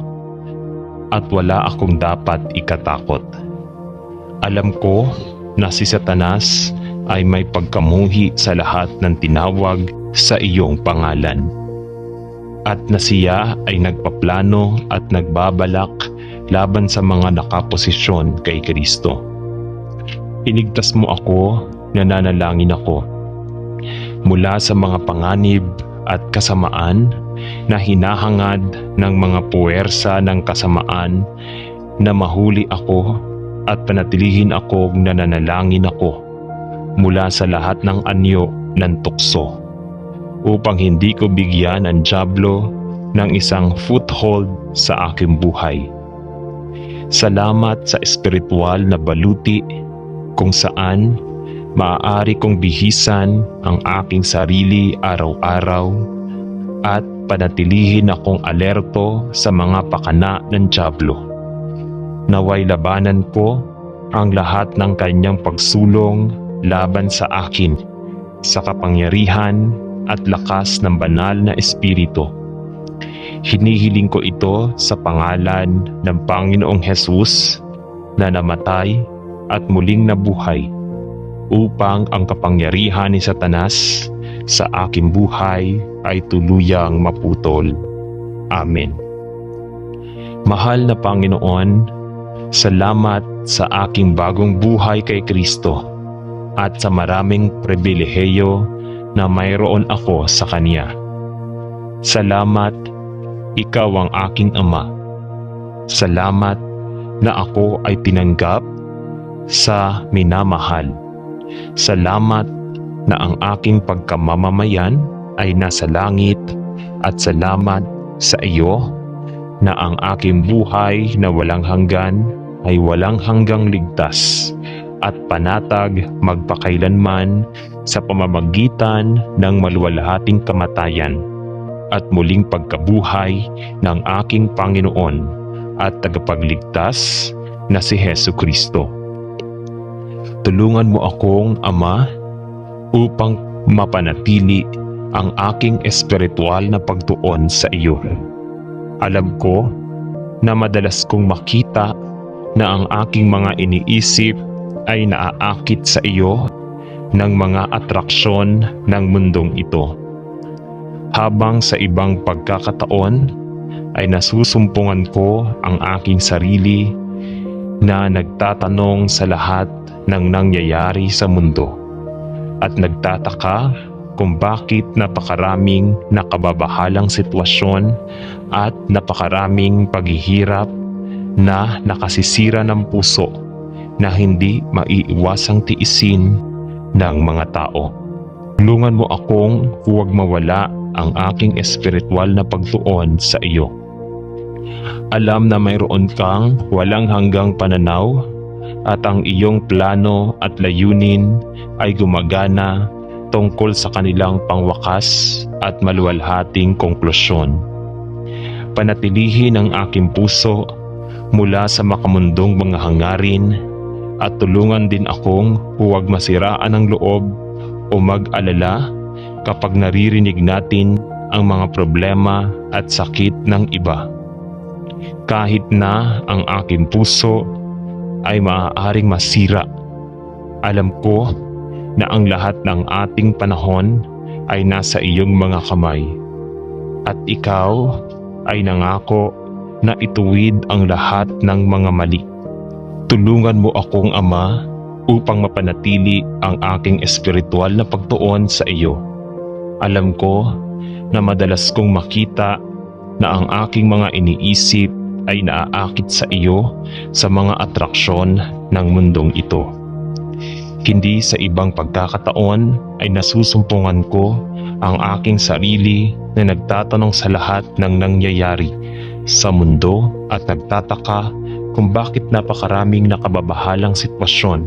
at wala akong dapat ikatakot. Alam ko na si Satanas ay may pagkamuhi sa lahat ng tinawag sa iyong pangalan at na siya ay nagpaplano at nagbabalak laban sa mga nakaposisyon kay Kristo. Iligtas mo ako, nananalangin ako mula sa mga panganib at kasamaan na hinahangad ng mga puwersa ng kasamaan, na mahuli ako at panatilihin akong nananalangin ako mula sa lahat ng anyo ng tukso, upang hindi ko bigyan ng dyablo ng isang foothold sa aking buhay. Salamat sa espiritual na baluti kung saan maaari kong bihisan ang aking sarili araw-araw at panatilihin akong alerto sa mga pakana ng dyablo. Naway labanan ko ang lahat ng kanyang pagsulong laban sa akin sa kapangyarihan at lakas ng banal na Espiritu. Hinihiling ko ito sa pangalan ng Panginoong Jesus na namatay at muling nabuhay upang ang kapangyarihan ni Satanas sa aking buhay ay tuluyang maputol. Amen. Mahal na Panginoon, salamat sa aking bagong buhay kay Kristo at sa maraming pribilehiyo na mayroon ako sa Kanya. Salamat, Ikaw ang aking Ama Salamat na ako ay tinanggap sa minamahal. Salamat na ang aking pagkamamamayan ay nasa langit at salamat sa iyo na ang aking buhay na walang hanggan ay walang hanggang ligtas at panatag magpakailanman sa pamamagitan ng maluwalhating kamatayan at muling pagkabuhay ng aking Panginoon at tagapagligtas na si Hesukristo. Tulungan mo akong Ama upang mapanatili ang aking espiritual na pagtuon sa iyo. Alam ko na madalas kong makita na ang aking mga iniisip ay naaakit sa iyo ng mga atraksyon ng mundong ito. Habang sa ibang pagkakataon ay nasusumpungan ko ang aking sarili na nagtatanong sa lahat ng nangyayari sa mundo at nagtataka kung bakit napakaraming nakababahalang sitwasyon at napakaraming paghihirap na nakasisira ng puso na hindi maiiwasang tiisin ng mga tao. Tulungan mo akong huwag mawala ang aking espiritual na pagtuon sa iyo. Alam na mayroon kang walang hanggang pananaw at ang iyong plano at layunin ay gumagana tungkol sa kanilang pangwakas at maluwalhating konklusyon. Panatilihin ang aking puso mula sa makamundong mga hangarin at tulungan din akong huwag masiraan ng loob o mag-alala kapag naririnig natin ang mga problema at sakit ng iba. Kahit na ang aking puso ay maaaring masira, alam ko na ang lahat ng ating panahon ay nasa iyong mga kamay. At ikaw ay nangako na ituwid ang lahat ng mga mali. Tulungan mo akong Ama upang mapanatili ang aking espiritual na pagtuon sa iyo. Alam ko na madalas kong makita na ang aking mga iniisip ay naaakit sa iyo sa mga atraksyon ng mundong ito. Hindi sa ibang pagkakataon ay nasusumpungan ko ang aking sarili na nagtatanong sa lahat ng nangyayari sa mundo at nagtataka kung bakit napakaraming nakababahalang sitwasyon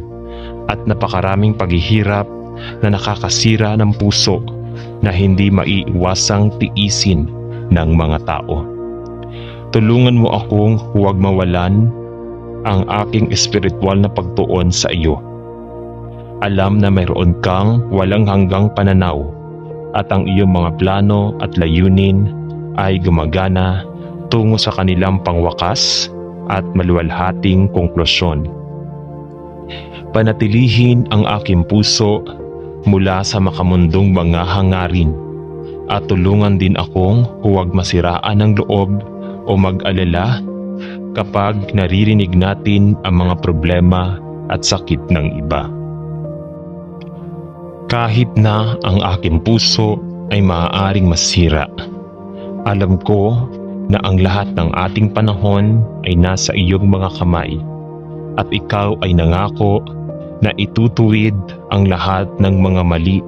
at napakaraming paghihirap na nakakasira ng puso na hindi maiiwasang tiisin ng mga tao. Tulungan mo akong huwag mawalan ang aking espiritual na pagtuon sa iyo. Alam na mayroon kang walang hanggang pananaw at ang iyong mga plano at layunin ay gumagana tungo sa kanilang pangwakas at maluwalhating konklusyon. Panatilihin ang aking puso mula sa makamundong mga hangarin at tulungan din akong huwag masiraan ng loob o mag-alala kapag naririnig natin ang mga problema at sakit ng iba. Kahit na ang aking puso ay maaaring masira, alam ko na ang lahat ng ating panahon ay nasa iyong mga kamay at ikaw ay nangako na itutuwid ang lahat ng mga mali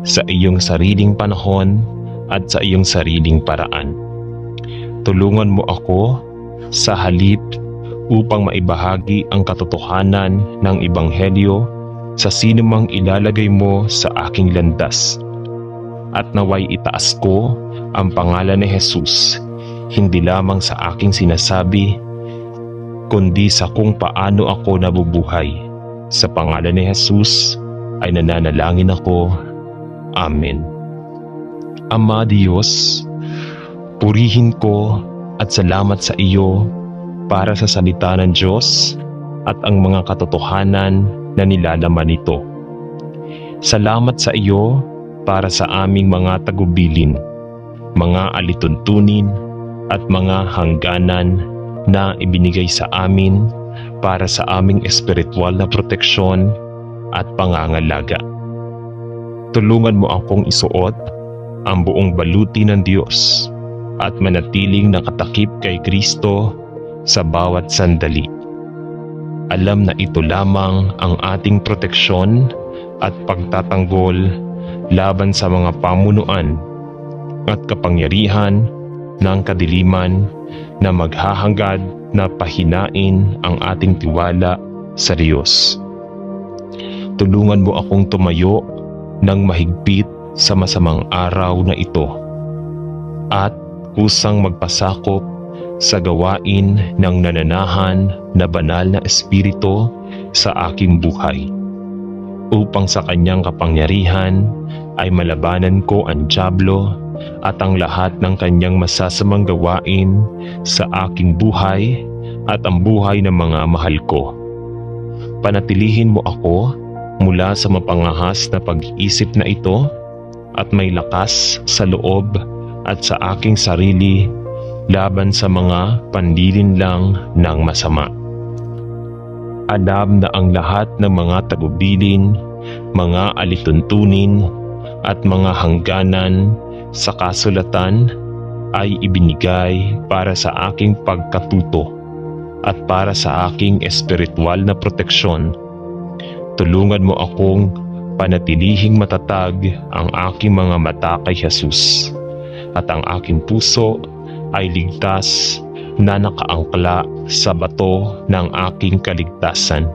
sa iyong sariling panahon at sa iyong sariling paraan. Tulungan mo ako sa halip upang maibahagi ang katotohanan ng Ebanghelyo sa sinumang ilalagay mo sa aking landas at naway itaas ko ang pangalan ni Jesus hindi lamang sa aking sinasabi kundi sa kung paano ako nabubuhay. Sa pangalan ni Jesus ay nananalangin ako. Amen. Ama Diyos, purihin ko at salamat sa iyo para sa salita ng Diyos at ang mga katotohanan na nilalaman nito. Salamat sa iyo para sa aming mga tagubilin, mga alituntunin at mga hangganan na ibinigay sa amin para sa aming espiritual na proteksyon at pangangalaga. Tulungan mo akong isuot ang buong baluti ng Diyos at manatiling nakatakip kay Kristo sa bawat sandali. Alam na ito lamang ang ating proteksyon at pagtatanggol laban sa mga pamunuan at kapangyarihan ng kadiliman na maghahangad na pahinain ang ating tiwala sa Diyos. Tulungan mo akong tumayo ng mahigpit sa masamang araw na ito at kusang magpasakop sa gawain ng nananahan na banal na espiritu sa aking buhay, upang sa kanyang kapangyarihan ay malabanan ko ang dyablo at ang lahat ng kanyang masasamang gawain sa aking buhay at ang buhay ng mga mahal ko. Panatilihin mo ako mula sa mapangahas na pag-iisip na ito at may lakas sa loob at sa aking sarili laban sa mga panlilinlang ng masama. Alam na ang lahat ng mga tagubilin, mga alituntunin at mga hangganan sa kasulatan ay ibinigay para sa aking pagkatuto at para sa aking espiritual na proteksyon. Tulungan mo akong panatilihing matatag ang aking mga mata kay Jesus at ang aking puso ay ligtas na nakaangkla sa bato ng aking kaligtasan.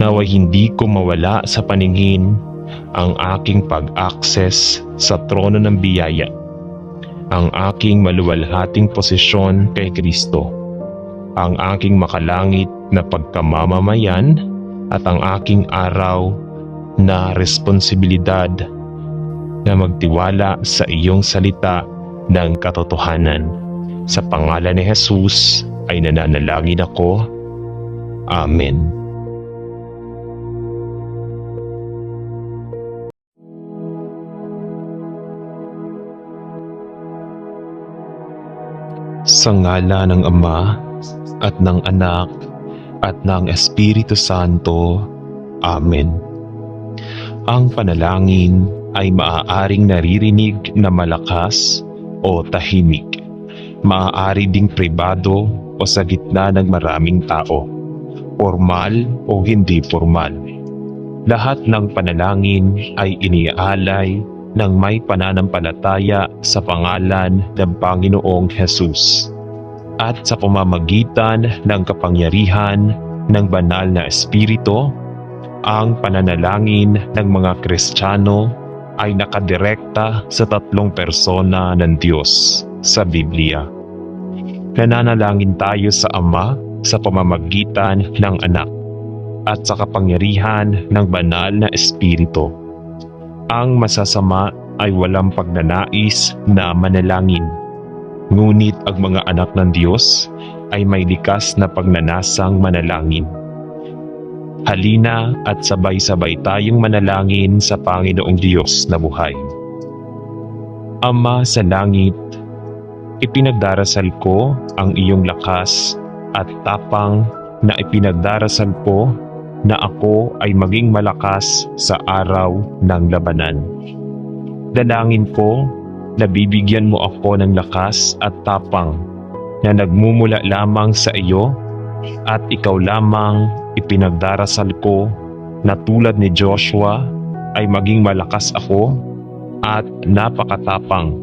Naway hindi ko mawala sa paningin ang aking pag-access sa trono ng biyaya, ang aking maluwalhating posisyon kay Kristo, ang aking makalangit na pagkamamamayan at ang aking araw na responsibilidad na magtiwala sa iyong salita ng katotohanan. Sa pangalan ni Jesus ay nananalangin ako. Amen. Sa ngala ng Ama at ng Anak at ng Espiritu Santo. Amen. Ang panalangin ay maaaring naririnig na malakas o tahimik. Maaari ding pribado o sa gitna ng maraming tao, formal o hindi formal. Lahat ng panalangin ay iniaalay ng may pananampalataya sa pangalan ng Panginoong Jesus at sa pamamagitan ng kapangyarihan ng banal na Espiritu. Ang pananalangin ng mga Kristiyano ay nakadirekta sa tatlong persona ng Diyos sa Biblia. Nananalangin tayo sa Ama sa pamamagitan ng Anak at sa kapangyarihan ng banal na Espiritu. Ang masasama ay walang pagnanais na manalangin, ngunit ang mga anak ng Diyos ay may likas na pagnanasang manalangin. Halina at sabay-sabay tayong manalangin sa Panginoong Diyos na buhay. Ama sa langit, ipinagdarasal ko ang iyong lakas at tapang na ipinagdarasal ko na ako ay maging malakas sa araw ng labanan. Dalangin ko na bibigyan mo ako ng lakas at tapang na nagmumula lamang sa iyo at ikaw lamang ipinagdarasal ko na tulad ni Joshua ay maging malakas ako at napakatapang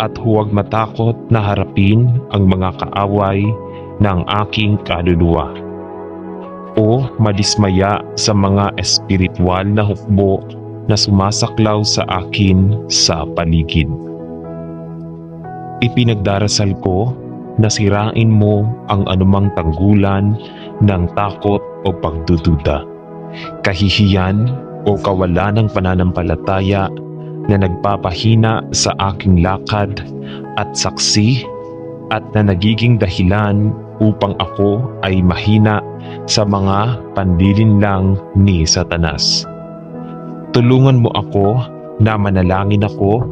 at huwag matakot na harapin ang mga kaaway ng aking kaluluwa o madismaya sa mga espiritual na hukbo na sumasaklaw sa akin sa paligid. Ipinagdarasal ko na sirain mo ang anumang tanggulan ng takot o pagdududa, kahihiyan o kawalan ng pananampalataya na nagpapahina sa aking lakad at saksi at na nagiging dahilan upang ako ay mahina sa mga panlilinlang ni Satanas. Tulungan mo ako na manalangin ako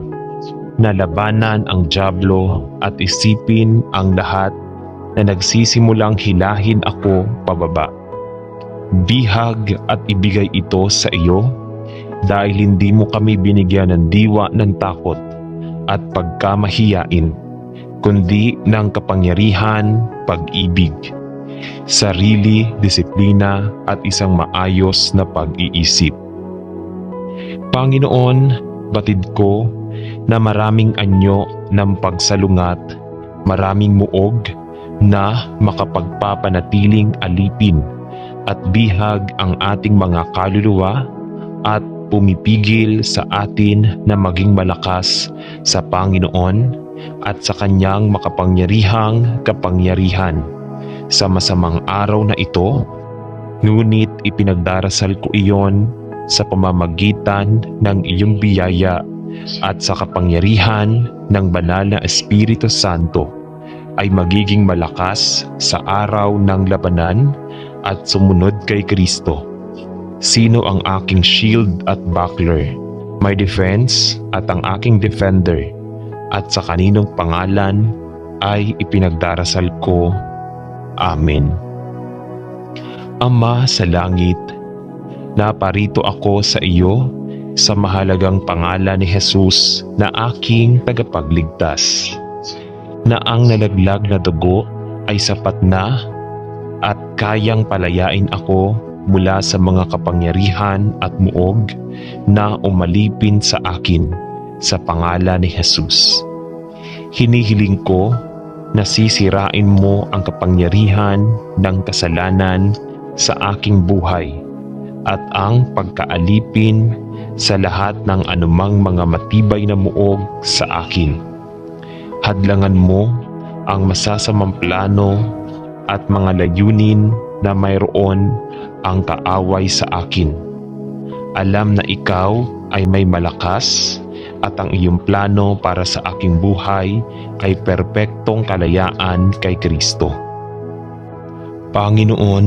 na labanan ang dyablo at isipin ang lahat na nagsisimulang hilahin ako pababa. Bihag at ibigay ito sa iyo dahil hindi mo kami binigyan ng diwa ng takot at pagkamahiyain, kundi ng kapangyarihan, pag-ibig, sarili, disiplina at isang maayos na pag-iisip. Panginoon, batid ko na maraming anyo ng pagsalungat, maraming muog na makapagpapanatiling alipin at bihag ang ating mga kaluluwa at pumipigil sa atin na maging malakas sa Panginoon at sa Kanyang makapangyarihang kapangyarihan sa masamang araw na ito. Ngunit ipinagdarasal ko iyon sa pamamagitan ng iyong biyaya at sa kapangyarihan ng banal na Espiritu Santo ay magiging malakas sa araw ng labanan at sumunod kay Kristo. Sino ang aking shield at buckler, my defense at ang aking defender, at sa kaninong pangalan ay ipinagdarasal ko. Amen. Ama sa langit, naparito ako sa iyo sa mahalagang pangalan ni Jesus na aking tagapagligtas, na ang nalaglag na dugo ay sapat na at kayang palayain ako mula sa mga kapangyarihan at muog na umalipin sa akin sa pangalan ni Jesus. Hinihiling ko na sisirain mo ang kapangyarihan ng kasalanan sa aking buhay at ang pagkaalipin sa lahat ng anumang mga matibay na muog sa akin. Hadlangan mo ang masasamang plano at mga layunin na mayroon ang kaaway sa akin. Alam na ikaw ay may malakas at ang iyong plano para sa aking buhay ay perpektong kalayaan kay Kristo. Panginoon,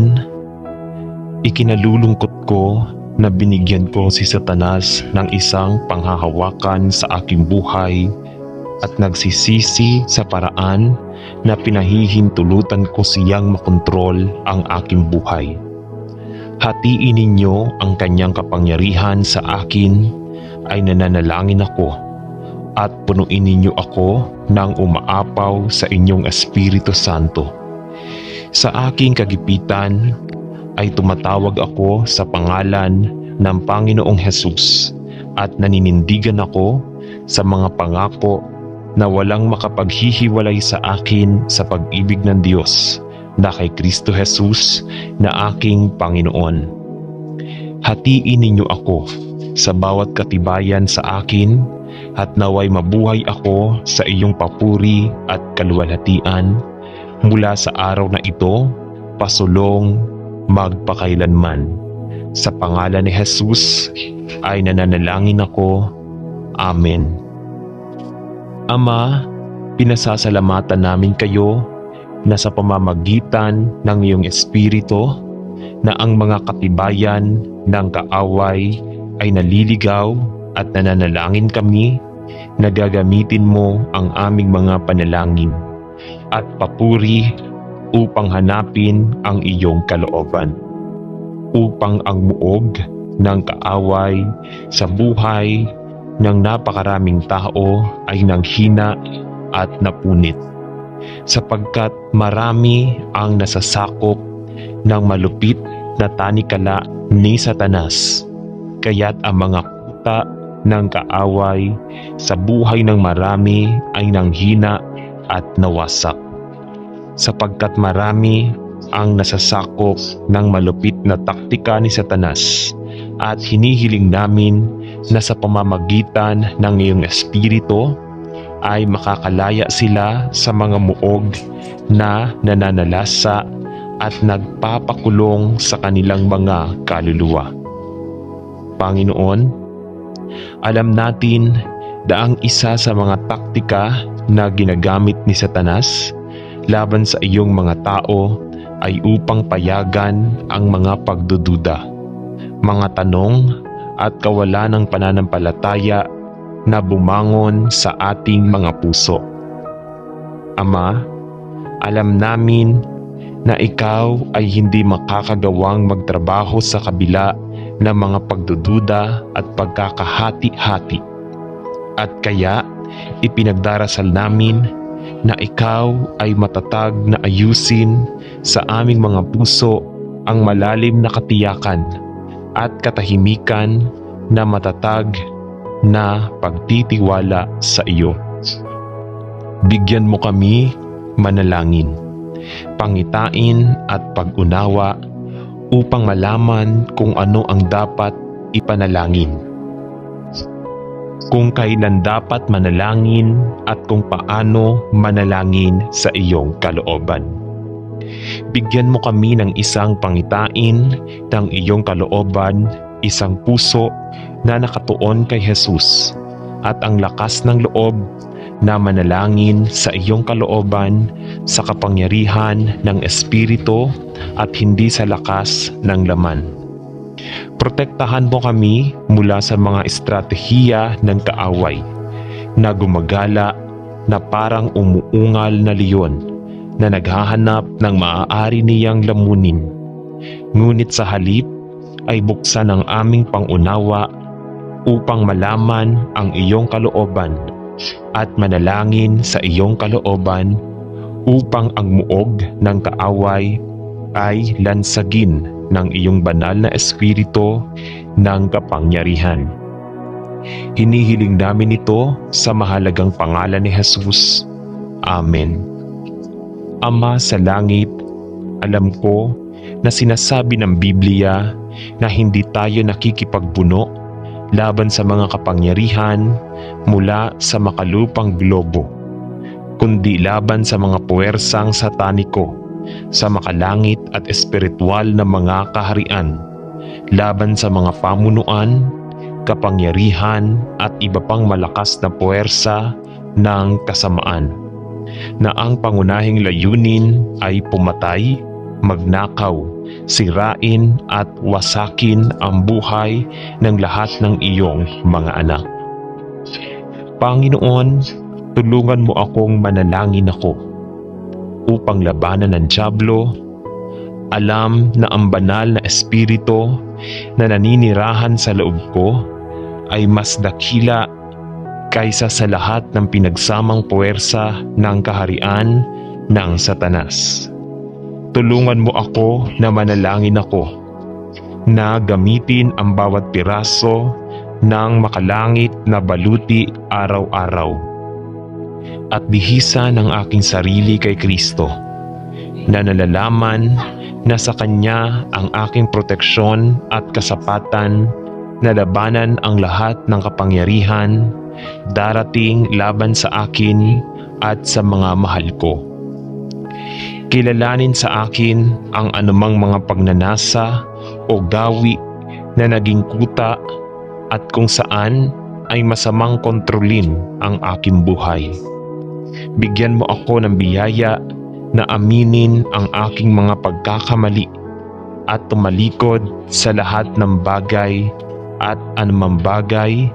ikinalulungkot ko na binigyan ko si Satanas ng isang panghahawakan sa aking buhay at nagsisisi sa paraan na pinahihintulutan ko siyang makontrol ang aking buhay. Hatiin ninyo ang kanyang kapangyarihan sa akin, ay nananalangin ako, at punuin ninyo ako ng umaapaw sa inyong Espiritu Santo. Sa aking kagipitan ay tumatawag ako sa pangalan ng Panginoong Jesus at naninindigan ako sa mga pangako na walang makapaghihiwalay sa akin sa pag-ibig ng Diyos na kay Kristo Jesus na aking Panginoon. Hatiin ninyo ako sa bawat katibayan sa akin at naway mabuhay ako sa iyong papuri at kaluwalhatian mula sa araw na ito pasulong magpakailanman. Sa pangalan ni Jesus ay nananalangin ako. Amen. Ama, pinasasalamatan namin kayo na sa pamamagitan ng iyong Espiritu na ang mga katibayan ng kaaway ay naliligaw at nananalangin kami na gagamitin mo ang aming mga panalangin at papuri upang hanapin ang iyong kalooban, upang ang muog ng kaaway sa buhay ng napakaraming tao ay nanghina at napunit, sapagkat marami ang nasasakop ng malupit na tanikala ni Satanas. Kaya't ang mga kuta ng kaaway sa buhay ng marami ay nanghina at nawasak, sapagkat marami ang nasasakop ng malupit na taktika ni Satanas, at hinihiling namin na sa pamamagitan ng iyong Espiritu ay makakalaya sila sa mga muog na nananalasa at nagpapakulong sa kanilang mga kaluluwa. Panginoon, alam natin na ang isa sa mga taktika na ginagamit ni Satanas laban sa iyong mga tao ay upang payagan ang mga pagdududa, mga tanong at kawalan ng pananampalataya na bumangon sa ating mga puso. Ama, alam namin na ikaw ay hindi makakagawang magtrabaho sa kabila ng mga pagdududa at pagkakahati-hati. At kaya ipinagdarasal namin na ikaw ay matatag na ayusin sa aming mga puso ang malalim na katiyakan at katahimikan na matatag na pagtitiwala sa iyo. Bigyan mo kami manalangin, pangitain at pag-unawa upang malaman kung ano ang dapat ipanalangin, kung kailan dapat manalangin at kung paano manalangin sa iyong kalooban. Bigyan mo kami ng isang pangitain ng iyong kalooban, isang puso na nakatuon kay Jesus at ang lakas ng loob na manalangin sa iyong kalooban sa kapangyarihan ng Espiritu at hindi sa lakas ng laman. Protektahan mo kami mula sa mga estratehiya ng kaaway na gumagala na parang umuungal na leon na naghahanap ng maaari niyang lamunin. Ngunit sa halip ay buksan ang aming pangunawa upang malaman ang iyong kalooban at manalangin sa iyong kalooban upang ang muog ng kaaway ay lansagin ng iyong banal na Espiritu ng kapangyarihan. Hinihiling namin ito sa mahalagang pangalan ni Jesus. Amen. Ama sa langit, alam ko na sinasabi ng Biblia na hindi tayo nakikipagbuno laban sa mga kapangyarihan mula sa makalupang globo, kundi laban sa mga puwersang sataniko sa makalangit at espiritual na mga kaharian, laban sa mga pamunuan, kapangyarihan at iba pang malakas na puwersa ng kasamaan, na ang pangunahing layunin ay pumatay, magnakaw, sirain at wasakin ang buhay ng lahat ng iyong mga anak. Panginoon, tulungan mo akong manalangin ako upang labanan ng dyablo. Alam na ang banal na Espiritu na naninirahan sa loob ko ay mas dakila kaysa sa lahat ng pinagsamang puwersa ng kaharian ng Satanas. Tulungan mo ako na manalangin ako, na gamitin ang bawat piraso ng makalangit na baluti araw-araw at bihisa ng aking sarili kay Kristo, na nalalaman na sa Kanya ang aking proteksyon at kasapatan na labanan ang lahat ng kapangyarihan darating laban sa akin at sa mga mahal ko. Kilalanin sa akin ang anumang mga pagnanasa o gawi na naging kuta at kung saan ay masamang kontrolin ang aking buhay. Bigyan mo ako ng biyaya na aminin ang aking mga pagkakamali at tumalikod sa lahat ng bagay at anumang bagay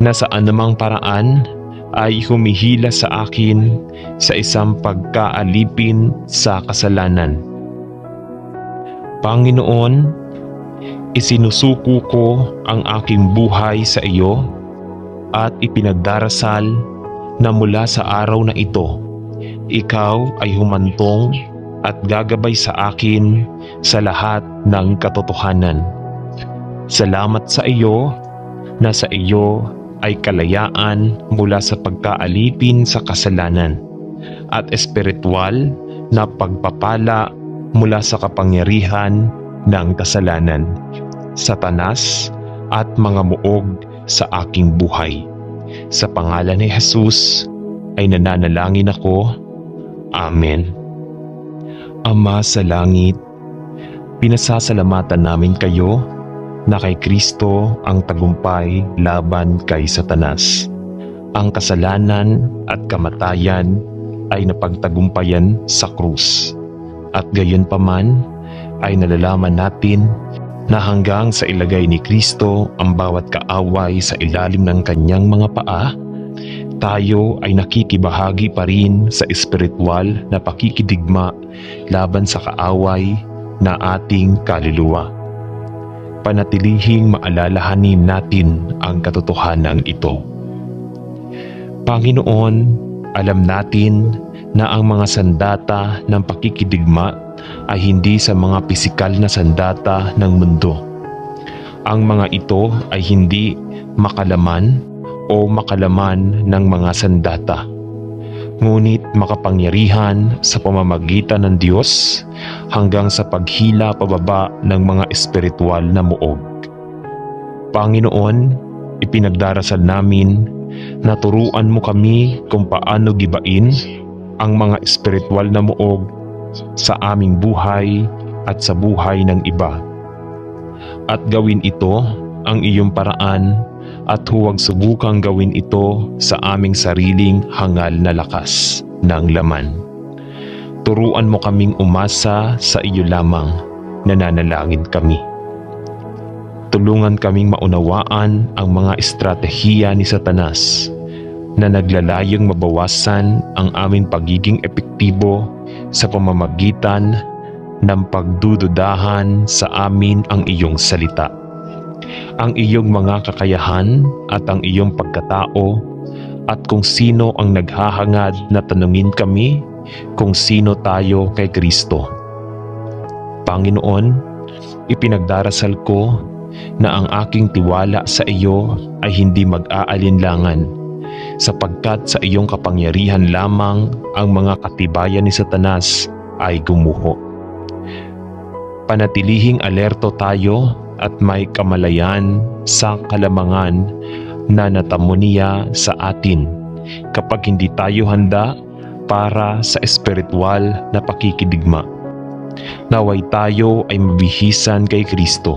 na sa anumang paraan ay humihila sa akin sa isang pagkaalipin sa kasalanan. Panginoon, isinusuko ko ang aking buhay sa iyo at ipinagdarasal na mula sa araw na ito, ikaw ay humantong at gagabay sa akin sa lahat ng katotohanan. Salamat sa iyo na sa iyo ay kalayaan mula sa pagkaalipin sa kasalanan at espiritual na pagpapala mula sa kapangyarihan ng kasalanan, Satanas at mga muog sa aking buhay. Sa pangalan ni Jesus ay nananalangin ako. Amen. Ama sa langit, pinasasalamatan namin kayo na kay Kristo ang tagumpay laban kay Satanas. Ang kasalanan at kamatayan ay napagtagumpayan sa krus. At gayon pa man ay nalalaman natin na hanggang sa ilagay ni Kristo ang bawat kaaway sa ilalim ng kanyang mga paa, tayo ay nakikibahagi pa rin sa espiritual na pakikidigma laban sa kaaway na ating kaluluwa. Panatilihing maalalahanin natin ang katotohanan ito. Panginoon, alam natin na ang mga sandata ng pakikidigma ay hindi sa mga pisikal na sandata ng mundo. Ang mga ito ay hindi makalaman o makalaman ng mga sandata, ngunit makapangyarihan sa pamamagitan ng Diyos hanggang sa paghila pababa ng mga espiritual na muog. Panginoon, ipinagdarasal namin na turuan mo kami kung paano gibain ang mga espiritual na muog sa aming buhay at sa buhay ng iba. At gawin ito ang iyong paraan at huwag subukang gawin ito sa aming sariling hangal na lakas ng laman. Turuan mo kaming umasa sa iyo lamang, nananalangin kami. Tulungan kaming maunawaan ang mga estratehiya ni Satanas na naglalayong mabawasan ang aming pagiging epektibo sa pamamagitan ng pagdududahan sa amin ang iyong salita, ang iyong mga kakayahan at ang iyong pagkatao, at kung sino ang naghahangad na tanungin kami kung sino tayo kay Kristo. Panginoon, ipinagdarasal ko na ang aking tiwala sa iyo ay hindi mag-aalinlangan, sapagkat sa iyong kapangyarihan lamang ang mga katibayan ni Satanas ay gumuho. Panatilihing alerto tayo at may kamalayan sa kalamangan na natamo niya sa atin kapag hindi tayo handa para sa espiritual na pakikidigma. Naway tayo ay mabihisan kay Kristo,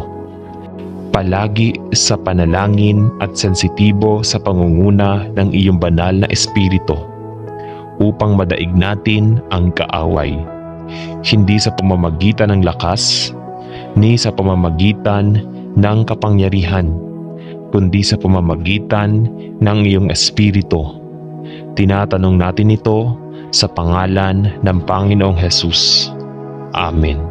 palagi sa panalangin at sensitibo sa pangunguna ng iyong banal na espiritu upang madaig natin ang kaaway, hindi sa pamamagitan ng lakas ni sa pamamagitan ng kapangyarihan, kundi sa pamamagitan ng iyong espiritu. Tinatanong natin ito sa pangalan ng Panginoong Hesus. Amen.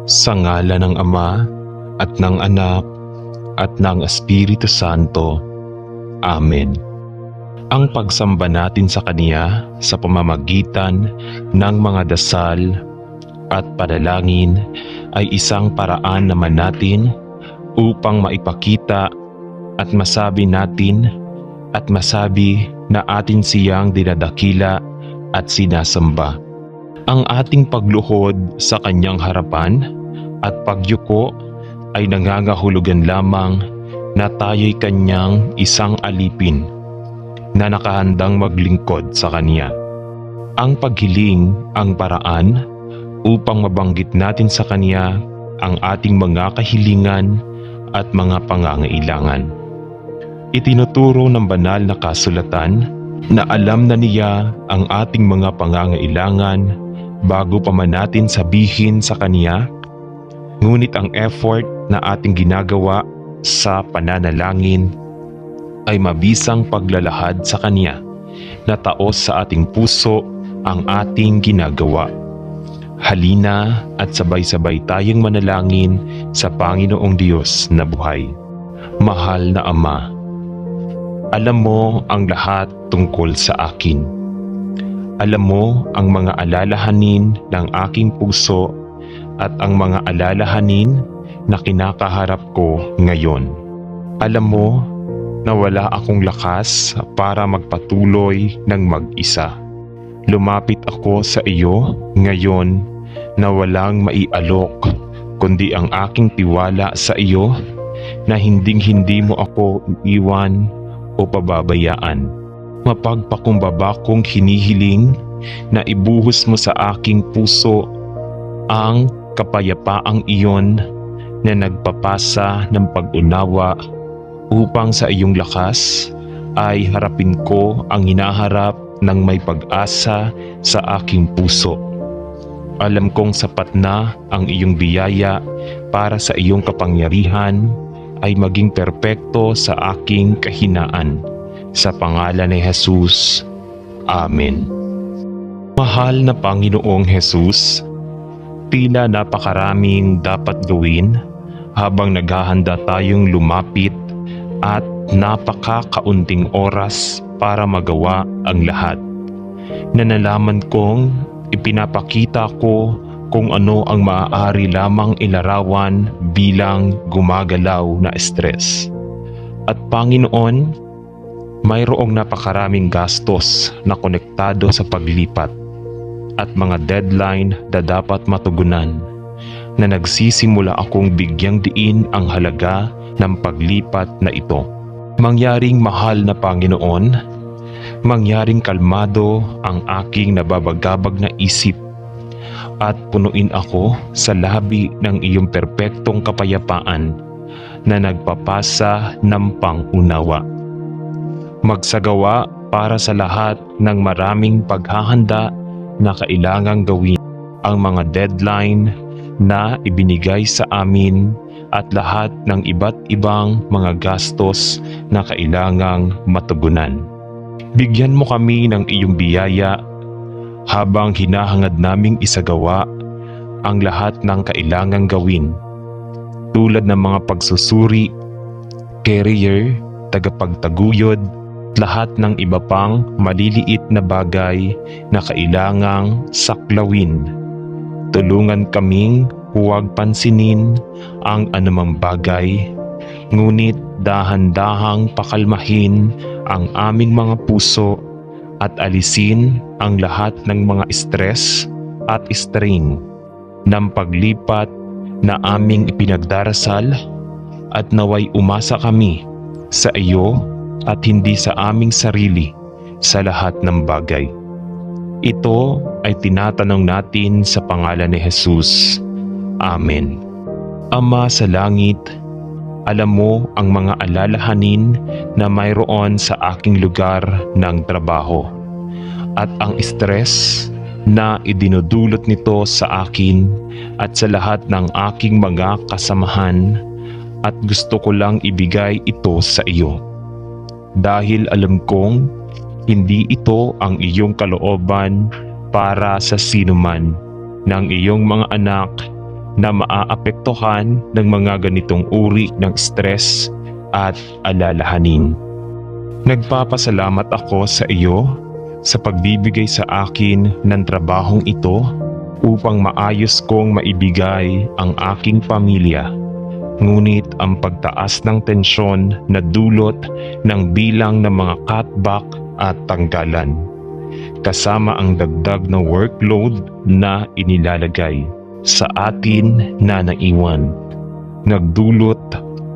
Sa ngalan ng Ama at ng Anak at ng Espiritu Santo. Amen. Ang pagsamba natin sa Kanya sa pamamagitan ng mga dasal at panalangin ay isang paraan naman natin upang maipakita at masabi natin at masabi na atin siyang dinadakila at sinasamba. Ang ating pagluhod sa kanyang harapan at pagyuko ay nangangahulugan lamang na tayo'y kanyang isang alipin na nakahandang maglingkod sa kanya. Ang paghiling ang paraan upang mabanggit natin sa kanya ang ating mga kahilingan at mga pangangailangan. Itinuturo ng banal na kasulatan na alam na niya ang ating mga pangangailangan bago pa man natin sabihin sa Kanya, ngunit ang effort na ating ginagawa sa pananalangin ay mabisang paglalahad sa Kanya na taos sa ating puso ang ating ginagawa. Halina at sabay-sabay tayong manalangin sa Panginoong Diyos na buhay. Mahal na Ama, alam mo ang lahat tungkol sa akin. Alam mo ang mga alalahanin ng aking puso at ang mga alalahanin na kinakaharap ko ngayon. Alam mo na wala akong lakas para magpatuloy ng mag-isa. Lumapit ako sa iyo ngayon na walang maialok kundi ang aking tiwala sa iyo na hinding-hindi mo ako iiwan o pababayaan. Mapagpakumbaba kong hinihiling na ibuhos mo sa aking puso ang kapayapaang iyon na nagpapasa ng pag-unawa upang sa iyong lakas ay harapin ko ang hinaharap ng may pag-asa sa aking puso. Alam kong sapat na ang iyong biyaya para sa iyong kapangyarihan ay maging perpekto sa aking kahinaan. Sa pangalan ni Jesus. Amen. Mahal na Panginoong Jesus, tila napakaraming dapat gawin habang naghahanda tayong lumapit at napakakaunting oras para magawa ang lahat. Nalalaman kong ipinapakita ko kung ano ang maaari lamang ilarawan bilang gumagalaw na stress. At Panginoon, mayroong napakaraming gastos na konektado sa paglipat at mga deadline na dapat matugunan na nagsisimula akong bigyang diin ang halaga ng paglipat na ito. Mangyaring mahal na Panginoon, mangyaring kalmado ang aking nababagabag na isip at punuin ako sa labi ng iyong perpektong kapayapaan na nagpapasa ng pangunawa. Magsagawa para sa lahat ng maraming paghahanda na kailangang gawin, ang mga deadline na ibinigay sa amin at lahat ng iba't ibang mga gastos na kailangang matugunan. Bigyan mo kami ng iyong biyaya habang hinahangad naming isagawa ang lahat ng kailangang gawin, tulad ng mga pagsusuri, career, tagapagtaguyod, lahat ng iba pang maliliit na bagay na kailangang saklawin. Tulungan kaming huwag pansinin ang anumang bagay, ngunit dahan-dahang pakalmahin ang aming mga puso at alisin ang lahat ng mga stress at strain ng paglipat na aming ipinagdarasal, at naway umasa kami sa iyo at hindi sa aming sarili sa lahat ng bagay. Ito ay tinatanong natin sa pangalan ni Jesus. Amen. Ama sa langit, alam mo ang mga alalahanin na mayroon sa aking lugar ng trabaho at ang stress na idinudulot nito sa akin at sa lahat ng aking mga kasamahan, at gusto ko lang ibigay ito sa iyo. Dahil alam kong hindi ito ang iyong kalooban para sa sinuman ng iyong mga anak na maaapektuhan ng mga ganitong uri ng stress at alalahanin. Nagpapasalamat ako sa iyo sa pagbibigay sa akin ng trabahong ito upang maayos kong maibigay ang aking pamilya. Ngunit ang pagtaas ng tensyon na dulot ng bilang ng mga cutback at tanggalan, kasama ang dagdag na workload na inilalagay sa atin na naiwan, nagdulot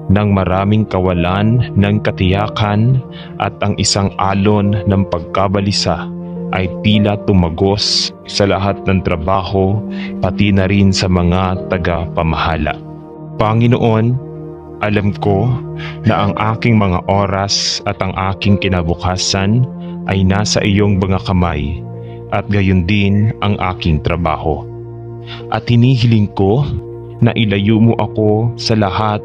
ng maraming kawalan ng katiyakan, at ang isang alon ng pagkabalisa ay tila tumagos sa lahat ng trabaho, pati na rin sa mga taga-pamahala. Panginoon, alam ko na ang aking mga oras at ang aking kinabukasan ay nasa iyong mga kamay, at gayon din ang aking trabaho. At hinihiling ko na ilayo mo ako sa lahat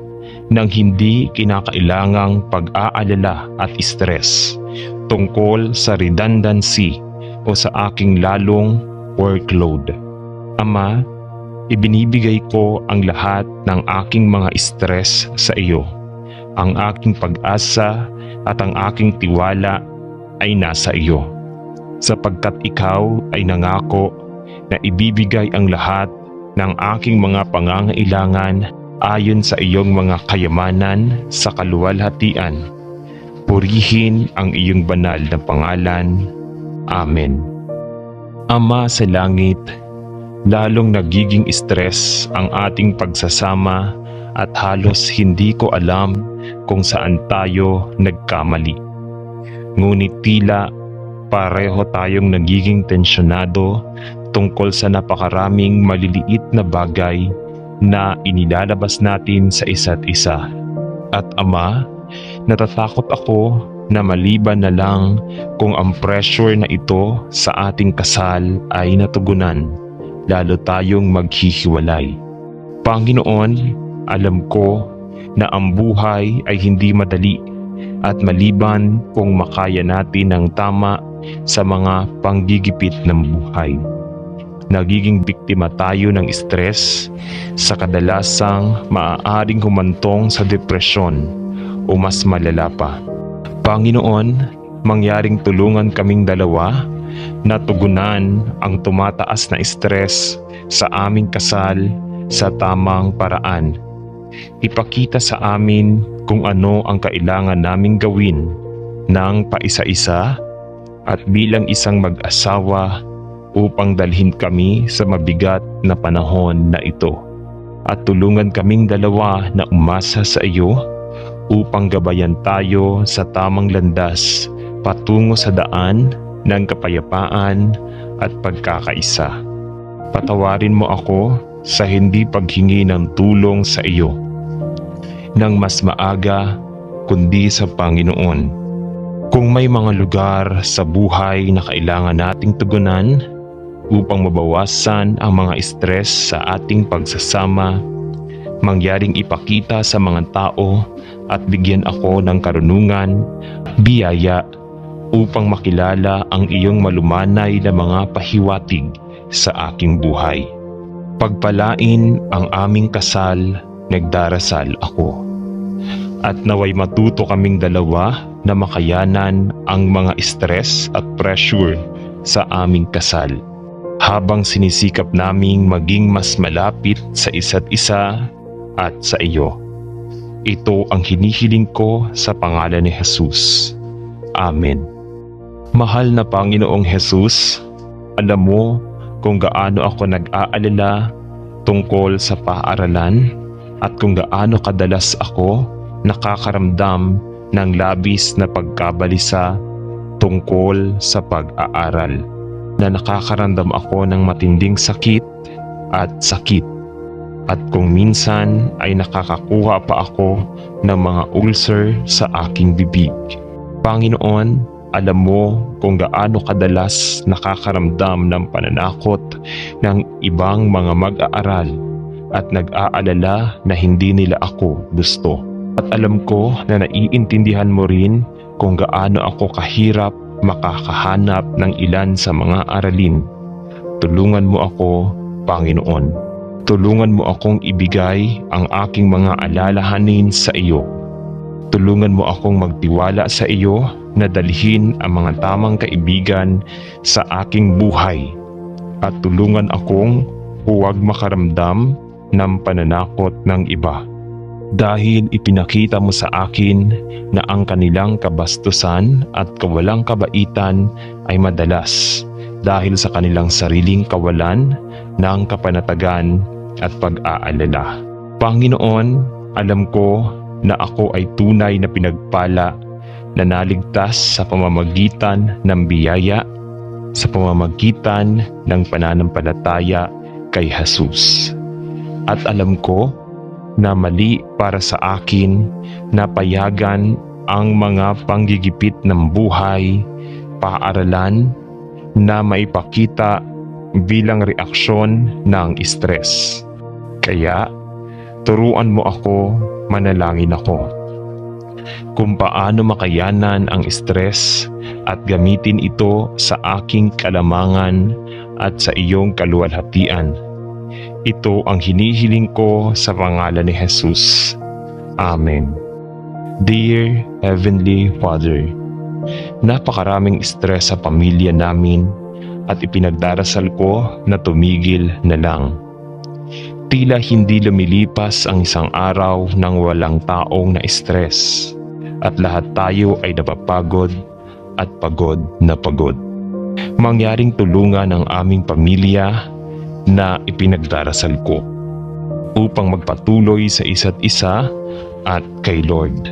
ng hindi kinakailangang pag-aalala at stress tungkol sa redundancy o sa aking lalong workload. Ama, ibinibigay ko ang lahat ng aking mga stress sa iyo. Ang aking pag-asa at ang aking tiwala ay nasa iyo, sapagkat ikaw ay nangako na ibibigay ang lahat ng aking mga pangangailangan ayon sa iyong mga kayamanan sa kaluwalhatian. Purihin ang iyong banal na pangalan. Amen. Ama sa langit, lalong nagiging stress ang ating pagsasama at halos hindi ko alam kung saan tayo nagkamali. Ngunit tila pareho tayong nagiging tensyonado tungkol sa napakaraming maliliit na bagay na inilalabas natin sa isa't isa. At Ama, natatakot ako na maliban na lang kung ang pressure na ito sa ating kasal ay natugunan, lalo tayong maghihiwalay. Panginoon, alam ko na ang buhay ay hindi madali, at maliban kung makaya natin ng tama sa mga panggigipit ng buhay, nagiging biktima tayo ng stress sa kadalasang maaaring humantong sa depresyon o mas malala pa. Panginoon, mangyaring tulungan kaming dalawa na tugunan ang tumataas na stress sa aming kasal sa tamang paraan. Ipakita sa amin kung ano ang kailangan naming gawin ng paisa-isa at bilang isang mag-asawa upang dalhin kami sa mabigat na panahon na ito. At tulungan kaming dalawa na umasa sa iyo upang gabayan tayo sa tamang landas patungo sa daan ng kapayapaan at pagkakaisa. Patawarin mo ako sa hindi paghingi ng tulong sa iyo nang mas maaga kundi sa Panginoon. Kung may mga lugar sa buhay na kailangan nating tugunan upang mabawasan ang mga stress sa ating pagsasama, mangyaring ipakita sa mga tao at bigyan ako ng karunungan, biyaya upang makilala ang iyong malumanay na mga pahiwatig sa aking buhay. Pagpalain ang aming kasal, nagdarasal ako. At naway matuto kaming dalawa na makayanan ang mga stress at pressure sa aming kasal, habang sinisikap naming maging mas malapit sa isa't isa at sa iyo. Ito ang hinihiling ko sa pangalan ni Jesus. Amen. Mahal na Panginoong Jesus, alam mo kung gaano ako nag-aalala tungkol sa paaralan at kung gaano kadalas ako nakakaramdam ng labis na pagkabalisa tungkol sa pag-aaral, na nakakaramdam ako ng matinding sakit at sakit, at kung minsan ay nakakakuha pa ako ng mga ulcer sa aking bibig. Panginoon, alam mo kung gaano kadalas nakakaramdam ng pananakot ng ibang mga mag-aaral at nag-aalala na hindi nila ako gusto. At alam ko na naiintindihan mo rin kung gaano ako kahirap makakahanap ng ilan sa mga aralin. Tulungan mo ako, Panginoon. Tulungan mo akong ibigay ang aking mga alalahanin sa iyo. Tulungan mo akong magtiwala sa iyo na dalhin ang mga tamang kaibigan sa aking buhay. At tulungan akong huwag makaramdam ng pananakot ng iba. Dahil ipinakita mo sa akin na ang kanilang kabastusan at kawalang kabaitan ay madalas dahil sa kanilang sariling kawalan ng kapanatagan at pag-aalala. Panginoon, alam ko na ako ay tunay na pinagpala na naligtas sa pamamagitan ng biyaya, sa pamamagitan ng pananampalataya kay Jesus. At alam ko na mali para sa akin na payagan ang mga panggigipit ng buhay, paaralan na maipakita bilang reaksyon ng stress. Kaya, turuan mo ako, manalangin ako kung paano makayanan ang stress at gamitin ito sa aking kalamangan at sa iyong kaluwalhatian. Ito ang hinihiling ko sa pangalan ni Jesus. Amen. Dear Heavenly Father, napakaraming stress sa pamilya namin at ipinagdarasal ko na tumigil na lang. Tila hindi lumilipas ang isang araw nang walang taong na-stress at lahat tayo ay napapagod at pagod na pagod. Mangyaring tulungan ang aming pamilya na ipinagdarasal ko upang magpatuloy sa isa't isa at kay Lord.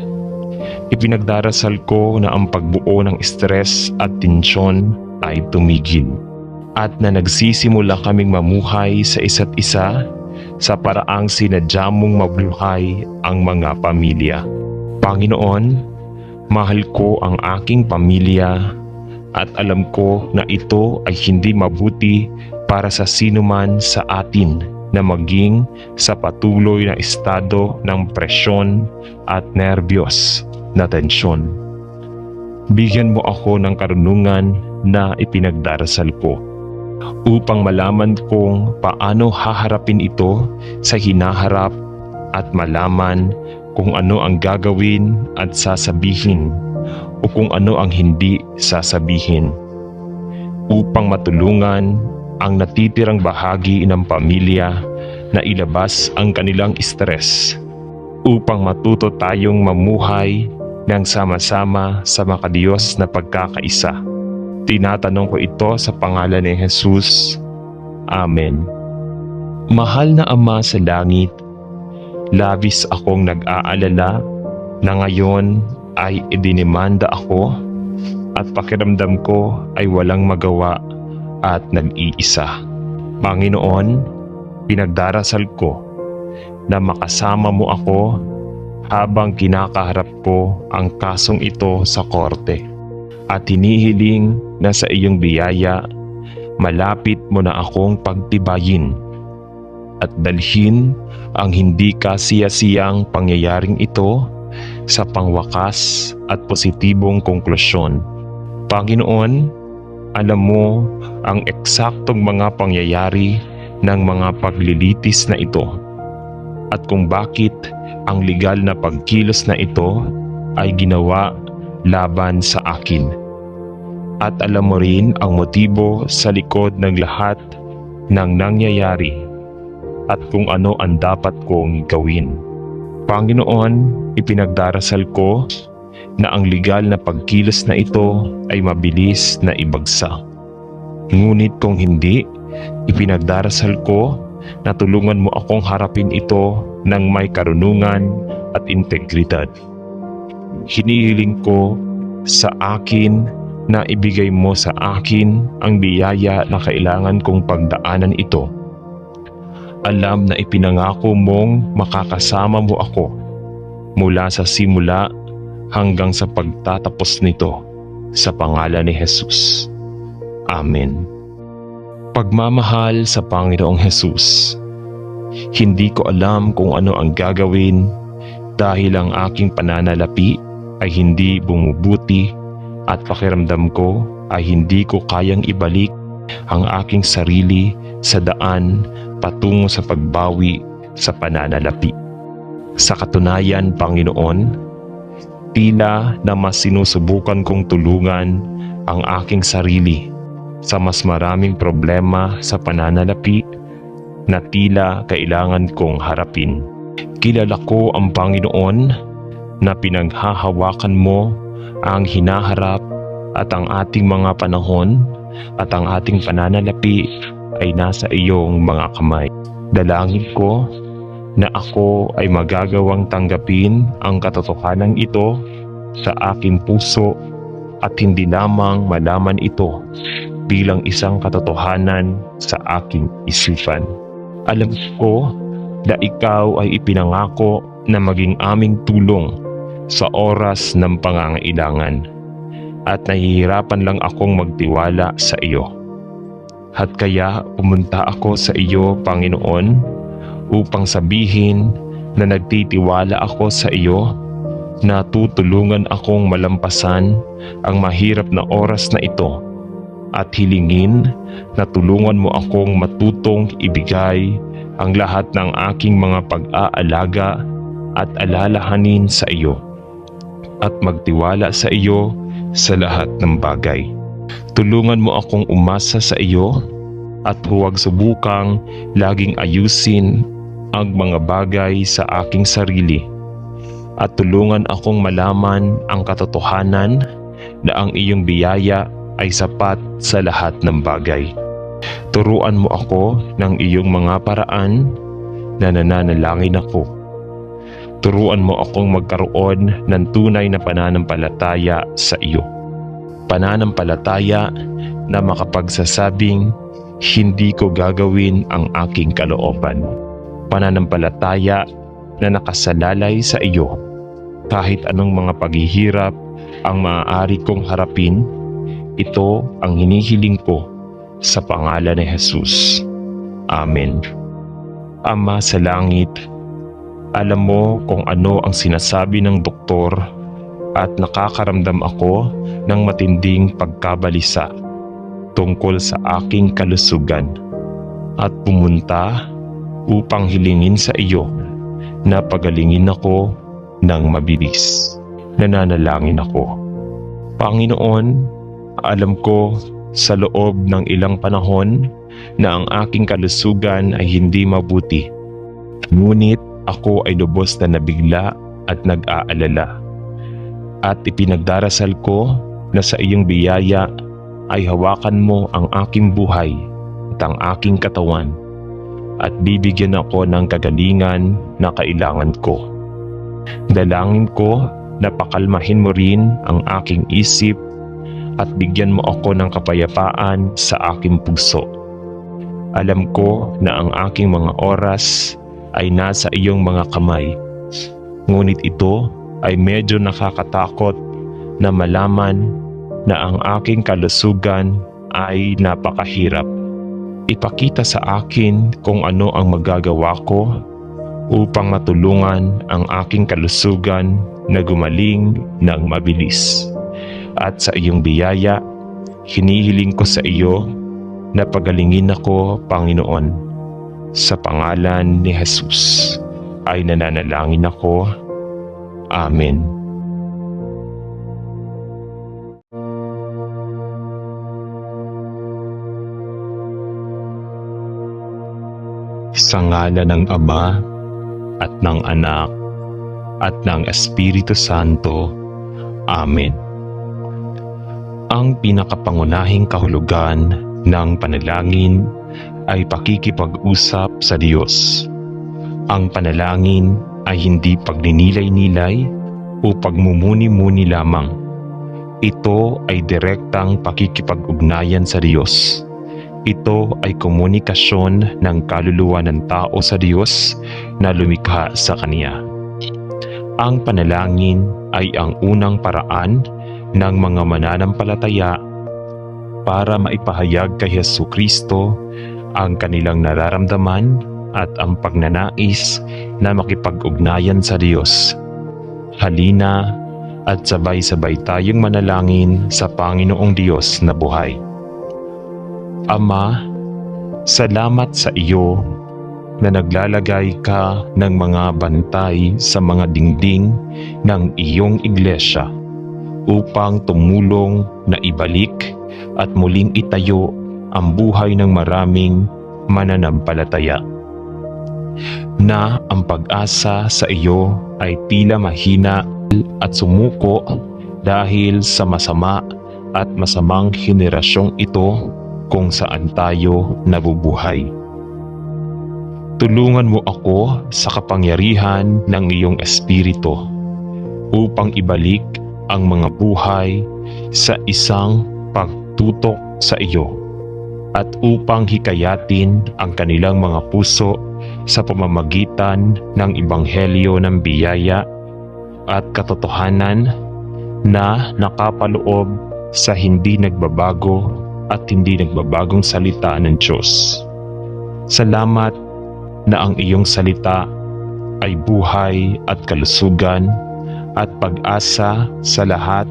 Ipinagdarasal ko na ang pagbuo ng stress at tensyon ay tumigil at na nagsisimula kaming mamuhay sa isa't isa sa paraang sinadya mong mabuhay ang mga pamilya. Panginoon, mahal ko ang aking pamilya at alam ko na ito ay hindi mabuti para sa sinuman sa atin na maging sa patuloy na estado ng presyon at nerbiyos na tensyon. Bigyan mo ako ng karunungan na ipinagdarasal ko upang malaman kung paano haharapin ito sa hinaharap at malaman kung ano ang gagawin at sasabihin o kung ano ang hindi sasabihin, upang matulungan ang natitirang bahagi ng pamilya na ilabas ang kanilang stress, upang matuto tayong mamuhay ng sama-sama sa makadiyos na pagkakaisa. Tinatanong ko ito sa pangalan ni Jesus. Amen. Mahal na Ama sa langit, labis akong nag-aalala na ngayon ay idinimanda ako at pakiramdam ko ay walang magawa at nag-iisa. Panginoon, pinagdarasal ko na makasama mo ako habang kinakaharap ko ang kasong ito sa korte, at hinihiling na sa iyong biyaya malapit mo na akong pagtibayin at dalhin ang hindi kasiyasiyang pangyayaring ito sa pangwakas at positibong konklusyon. Panginoon, alam mo ang eksaktong mga pangyayari ng mga paglilitis na ito at kung bakit ang legal na pagkilos na ito ay ginawa laban sa akin. At alam mo rin ang motibo sa likod ng lahat ng nangyayari at kung ano ang dapat kong gawin. Panginoon, ipinagdarasal ko na ang legal na pagkilos na ito ay mabilis na ibagsak. Ngunit kung hindi, ipinagdarasal ko na tulungan mo akong harapin ito ng may karunungan at integridad. Hinihiling ko sa akin na ibigay mo sa akin ang biyaya na kailangan kong pagdaanan ito. Alam na ipinangako mong makakasama mo ako mula sa simula hanggang sa pagtatapos nito sa pangalan ni Jesus. Amen. Pagmamahal sa Panginoong Jesus, hindi ko alam kung ano ang gagawin dahil ang aking pananalapi ay hindi bumubuti at pakiramdam ko ay hindi ko kayang ibalik ang aking sarili sa daan patungo sa pagbawi sa pananalapi. Sa katunayan, Panginoon, tila na mas sinusubukan kong tulungan ang aking sarili sa mas maraming problema sa pananalapi na tila kailangan kong harapin. Kilala ko ang Panginoon na pinaghahawakan mo ang hinaharap at ang ating mga panahon at ang ating pananalapi ay nasa iyong mga kamay. Dalangin ko na ako ay magagawang tanggapin ang katotohanan ito sa aking puso at hindi lamang malaman ito bilang isang katotohanan sa aking isipan. Alam ko na ikaw ay ipinangako na maging aming tulong sa oras ng pangangailangan at nahihirapan lang akong magtiwala sa iyo. At kaya pumunta ako sa iyo, Panginoon, upang sabihin na nagtitiwala ako sa iyo na tutulungan akong malampasan ang mahirap na oras na ito at hilingin na tulungan mo akong matutong ibigay ang lahat ng aking mga pag-aalaga at alalahanin sa iyo at magtiwala sa iyo sa lahat ng bagay. Tulungan mo akong umasa sa iyo at huwag subukang laging ayusin ang mga bagay sa aking sarili at tulungan akong malaman ang katotohanan na ang iyong biyaya ay sapat sa lahat ng bagay. Turuan mo ako ng iyong mga paraan na nananalangin ako. Turuan mo akong magkaroon ng tunay na pananampalataya sa iyo. Pananampalataya na makapagsasabing hindi ko gagawin ang aking kalooban. Pananampalataya na nakasalalay sa iyo kahit anong mga paghihirap ang maaari kong harapin. Ito ang hinihiling ko sa pangalan ni Jesus. Amen. Ama sa langit, alam mo kung ano ang sinasabi ng doktor at nakakaramdam ako ng matinding pagkabalisa. tungkol sa aking kalusugan at pumunta upang hilingin sa iyo na pagalingin ako ng mabilis. Nananalangin ako. Panginoon, alam ko sa loob ng ilang panahon na ang aking kalusugan ay hindi mabuti. Ngunit ako ay lubos na nabigla at nag-aalala. At ipinagdarasal ko na sa iyong biyaya ay hawakan mo ang aking buhay at ang aking katawan at bibigyan ako ng kagalingan na kailangan ko. Dalangin ko na pakalmahin mo rin ang aking isip at bigyan mo ako ng kapayapaan sa aking puso. Alam ko na ang aking mga oras ay nasa iyong mga kamay. Ngunit ito ay medyo nakakatakot na malaman na ang aking kalusugan ay napakahirap. Ipakita sa akin kung ano ang magagawa ko upang matulungan ang aking kalusugan na gumaling ng mabilis. At sa iyong biyaya, hinihiling ko sa iyo na pagalingin ako, Panginoon. Sa pangalan ni Jesus ay nananalangin ako. Amen. Sa ngalan ng Ama at ng Anak at ng Espiritu Santo. Amen. Ang pinakapangunahing kahulugan ng panalangin ay pakikipag-usap sa Diyos. Ang panalangin ay hindi pagninilay-nilay o pagmumuni-muni lamang. Ito ay direktang pakikipag-ugnayan sa Diyos. Ito ay komunikasyon ng kaluluwa ng tao sa Diyos na lumikha sa Kanya. Ang panalangin ay ang unang paraan ng mga mananampalataya para maipahayag kay Jesucristo ang kanilang nararamdaman at ang pagnanais na makipag-ugnayan sa Diyos. Halina at sabay-sabay tayong manalangin sa Panginoong Diyos na buhay. Ama, salamat sa iyo na naglalagay ka ng mga bantay sa mga dingding ng iyong iglesia upang tumulong na ibalik at muling itayo ang buhay ng maraming mananampalataya. Na ang pag-asa sa iyo ay tila mahina at sumuko dahil sa masama at masamang henerasyong ito kung saan tayo nabubuhay. Tulungan mo ako sa kapangyarihan ng iyong Espiritu upang ibalik ang mga buhay sa isang pagtutok sa iyo at upang hikayatin ang kanilang mga puso sa pamamagitan ng Ebanghelyo ng biyaya at katotohanan na nakapaloob sa hindi nagbabago at hindi nagbabagong salita ng Diyos. Salamat na ang iyong salita ay buhay at kalusugan at pag-asa sa lahat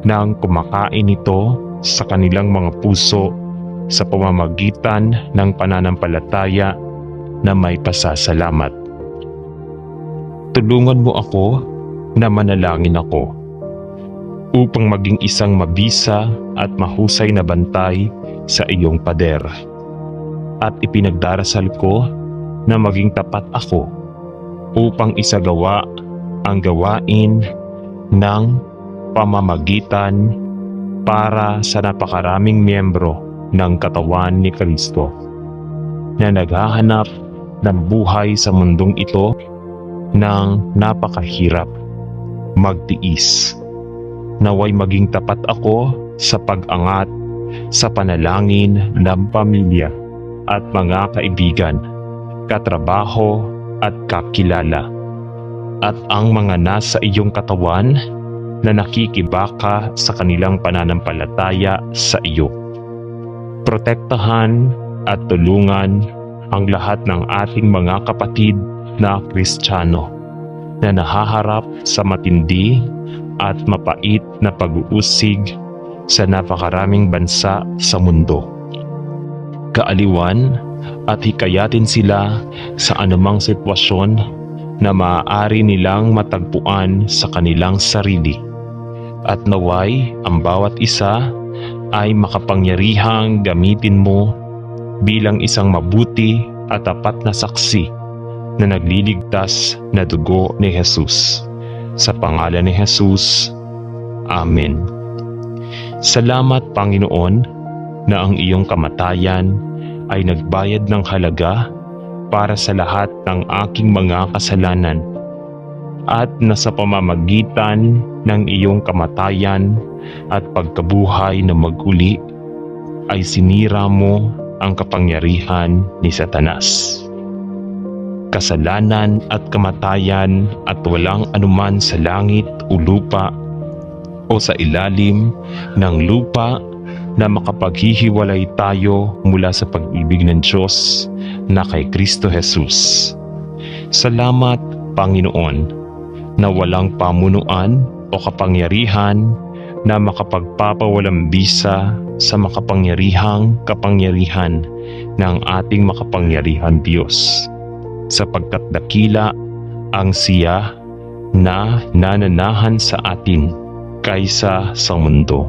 ng kumakain nito sa kanilang mga puso sa pamamagitan ng pananampalataya na may pasasalamat. Tulungan mo ako na manalangin ako upang maging isang mabisa at mahusay na bantay sa iyong pader. At ipinagdarasal ko na maging tapat ako upang isagawa ang gawain ng pamamagitan para sa napakaraming miyembro ng katawan ni Kristo na naghahanap ng buhay sa mundong ito ng napakahirap magtiis. Naway maging tapat ako sa pag-angat sa panalangin ng pamilya at mga kaibigan, katrabaho at kakilala, at ang mga nasa iyong katawan na nakikibaka sa kanilang pananampalataya sa iyo. Protektahan at tulungan ang lahat ng ating mga kapatid na Kristiyano na nahaharap sa matindi at mapait na pag-uusig sa napakaraming bansa sa mundo. Kaaliwan at hikayatin sila sa anumang sitwasyon na maaari nilang matagpuan sa kanilang sarili. At naway ang bawat isa ay makapangyarihang gamitin mo bilang isang mabuti at tapat na saksi na nagliligtas na dugo ni Jesus. Sa pangalan ni Jesus, Amen. Salamat, Panginoon, na ang iyong kamatayan ay nagbayad ng halaga para sa lahat ng aking mga kasalanan, at na sa pamamagitan ng iyong kamatayan at pagkabuhay na maguli ay sinira mo ang kapangyarihan ni Satanas. Kasalanan at kamatayan at walang anuman sa langit o lupa o sa ilalim ng lupa na makapaghihiwalay tayo mula sa pag-ibig ng Diyos na kay Kristo Jesus. Salamat, Panginoon, na walang pamunuan o kapangyarihan na makapagpapawalang bisa sa makapangyarihang kapangyarihan ng ating makapangyarihan Diyos, sapagkat dakila ang siya na nananahan sa atin kaysa sa mundo.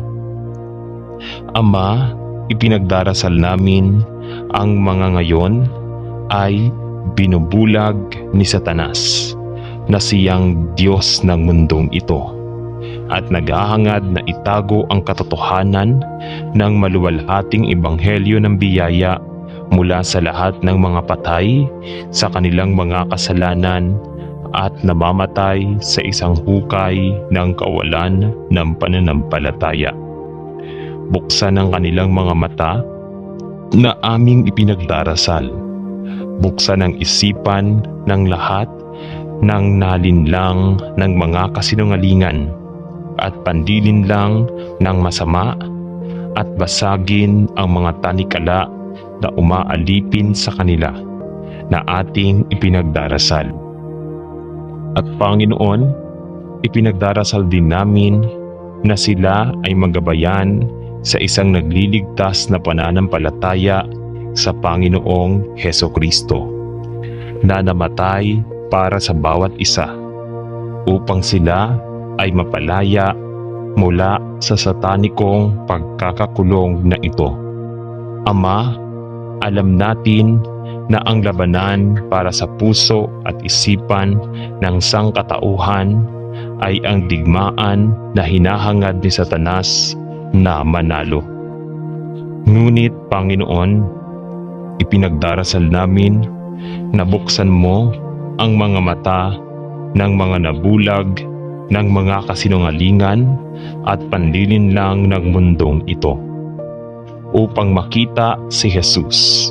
Ama, ipinagdarasal namin ang mga ngayon ay binubulag ni Satanas na siyang Diyos ng mundong ito at naghahangad na itago ang katotohanan ng maluwalhating ebanghelyo ng biyaya mula sa lahat ng mga patay sa kanilang mga kasalanan at namamatay sa isang hukay ng kawalan ng pananampalataya. Buksan ang kanilang mga mata na aming ipinagdarasal. Buksan ang isipan ng lahat ng nalinlang ng mga kasinungalingan at pandilinlang ng masama at basagin ang mga tanikala na umaalipin sa kanila na ating ipinagdarasal. At Panginoon, ipinagdarasal din namin na sila ay magabayan sa isang nagliligtas na pananampalataya sa Panginoong Hesukristo na namatay para sa bawat isa upang sila ay mapalaya mula sa satanikong pagkakakulong na ito. Ama, alam natin na ang labanan para sa puso at isipan ng sangkatauhan ay ang digmaan na hinahangad ni Satanas na manalo. Ngunit Panginoon, ipinagdarasal namin na buksan mo ang mga mata ng mga nabulag ng mga kasinungalingan at panlilinlang ng mundong ito upang makita si Jesus.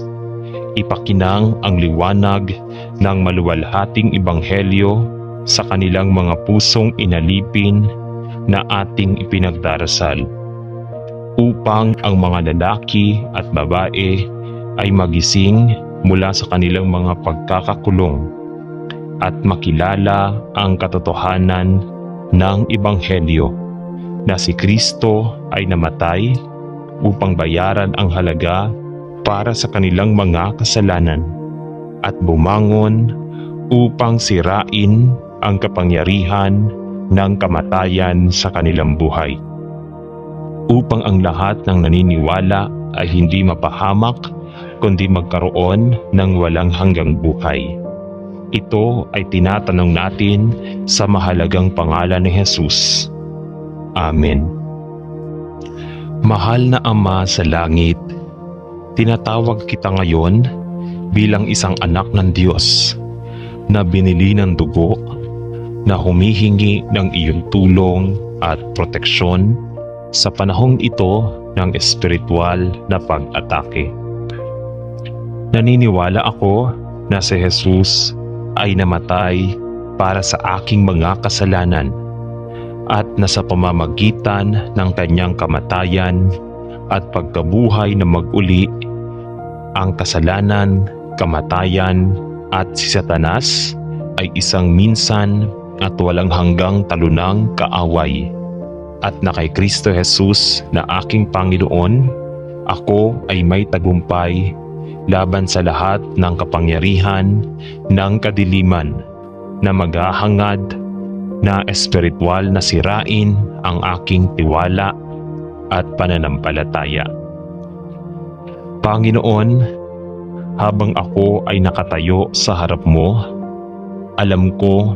Ipakinang ang liwanag ng maluwalhating ebanghelyo sa kanilang mga pusong inalipin na ating ipinagdarasal, upang ang mga lalaki at babae ay magising mula sa kanilang mga pagkakakulong at makilala ang katotohanan ng ebanghelyo na si Kristo ay namatay upang bayaran ang halaga para sa kanilang mga kasalanan at bumangon upang sirain ang kapangyarihan ng kamatayan sa kanilang buhay, upang ang lahat ng naniniwala ay hindi mapahamak kundi magkaroon ng walang hanggang buhay. Ito ay tinatanong natin sa mahalagang pangalan ni Jesus. Amen. Mahal na Ama sa langit, tinatawag kita ngayon bilang isang anak ng Diyos na binili ng dugo, na humihingi ng iyong tulong at proteksyon sa panahong ito ng espiritual na pag-atake. Naniniwala ako na si Jesus ay namatay para sa aking mga kasalanan at na sa pamamagitan ng kanyang kamatayan at pagkabuhay na mag-uli, ang kasalanan, kamatayan at si Satanas ay isang minsan at walang hanggang talunang kaaway. at na kay Kristo Jesus na aking Panginoon, ako ay may tagumpay laban sa lahat ng kapangyarihan ng kadiliman na maghahangad na espiritual na sirain ang aking tiwala at pananampalataya. Panginoon, habang ako ay nakatayo sa harap mo, alam ko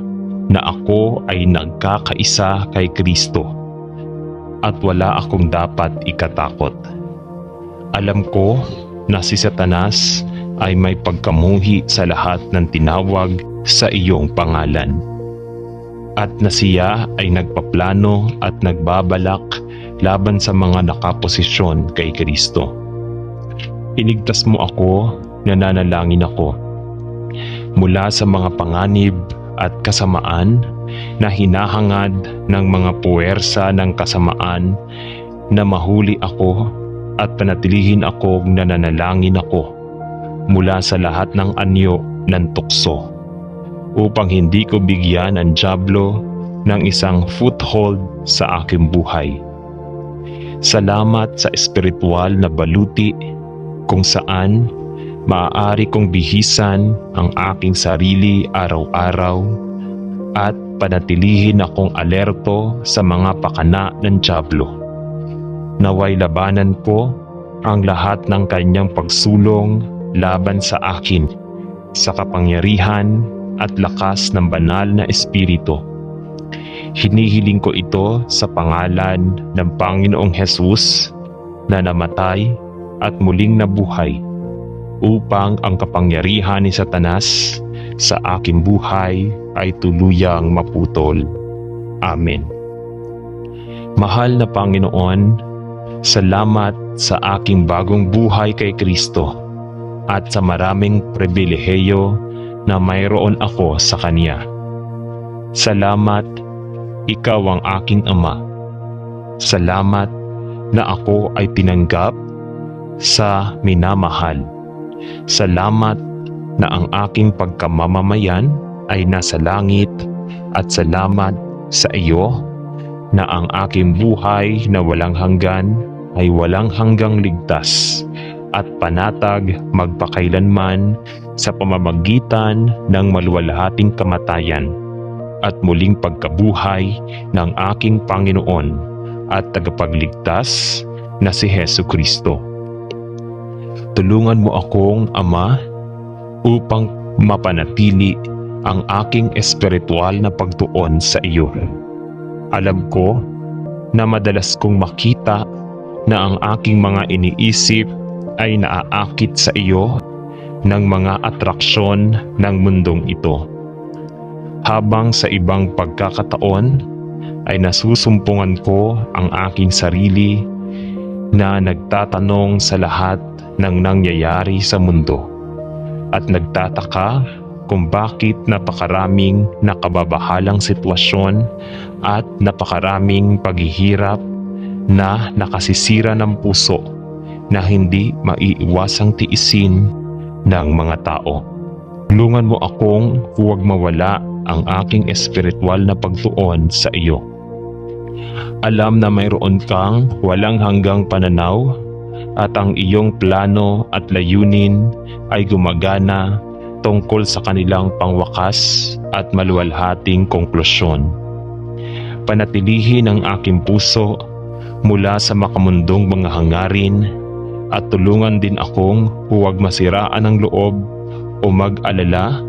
na ako ay nagkakaisa kay Kristo at wala akong dapat ikatakot. Alam ko na si Satanas ay may pagkamuhi sa lahat ng tinawag sa iyong pangalan at na siya ay nagpaplano at nagbabalak laban sa mga nakaposisyon kay Kristo. Iligtas mo ako, nananalangin ako mula sa mga panganib at kasamaan na hinahangad ng mga puwersa ng kasamaan na mahuli ako at panatilihin akong nananalangin ako mula sa lahat ng anyo ng tukso upang hindi ko bigyan ang dyablo ng isang foothold sa aking buhay. Salamat sa espiritual na baluti kung saan maaari kong bihisan ang aking sarili araw-araw at panatilihin akong alerto sa mga pakana ng dyablo. Naway labanan ko ang lahat ng kanyang pagsulong laban sa akin sa kapangyarihan at lakas ng banal na espiritu. Hinihiling ko ito sa pangalan ng Panginoong Hesus na namatay at muling nabuhay upang ang kapangyarihan ni Satanas sa aking buhay ay tuluyang maputol. Amen. Mahal na Panginoon, salamat sa aking bagong buhay kay Kristo at sa maraming pribilehiyo na mayroon ako sa Kanya. Salamat, Ikaw ang aking Ama. Salamat na ako ay tinanggap sa minamahal. Salamat na ang aking pagkamamamayan ay nasa langit at salamat sa iyo na ang aking buhay na walang hanggan ay walang hanggang ligtas at panatag magpakailanman sa pamamagitan ng maluwalhating kamatayan at muling pagkabuhay ng aking Panginoon at tagapagligtas na si Hesukristo. Tulungan mo akong Ama upang mapanatili ang aking espiritual na pagtuon sa iyo. Alam ko na madalas kong makita na ang aking mga iniisip ay naaakit sa iyo ng mga atraksyon ng mundong ito. Habang sa ibang pagkakataon ay nasusumpungan ko ang aking sarili na nagtatanong sa lahat ng nangyayari sa mundo at nagtataka kung bakit napakaraming nakababahalang sitwasyon at napakaraming paghihirap na nakasisira ng puso na hindi maiiwasang tiisin ng mga tao. Tulungan mo akong huwag mawala ang aking espiritual na pagtuon sa iyo. Alam na mayroon kang walang hanggang pananaw at ang iyong plano at layunin ay gumagana tungkol sa kanilang pangwakas at maluwalhating konklusyon. Panatilihin ang aking puso mula sa makamundong mga hangarin at tulungan din akong huwag masiraan ang loob o mag-alala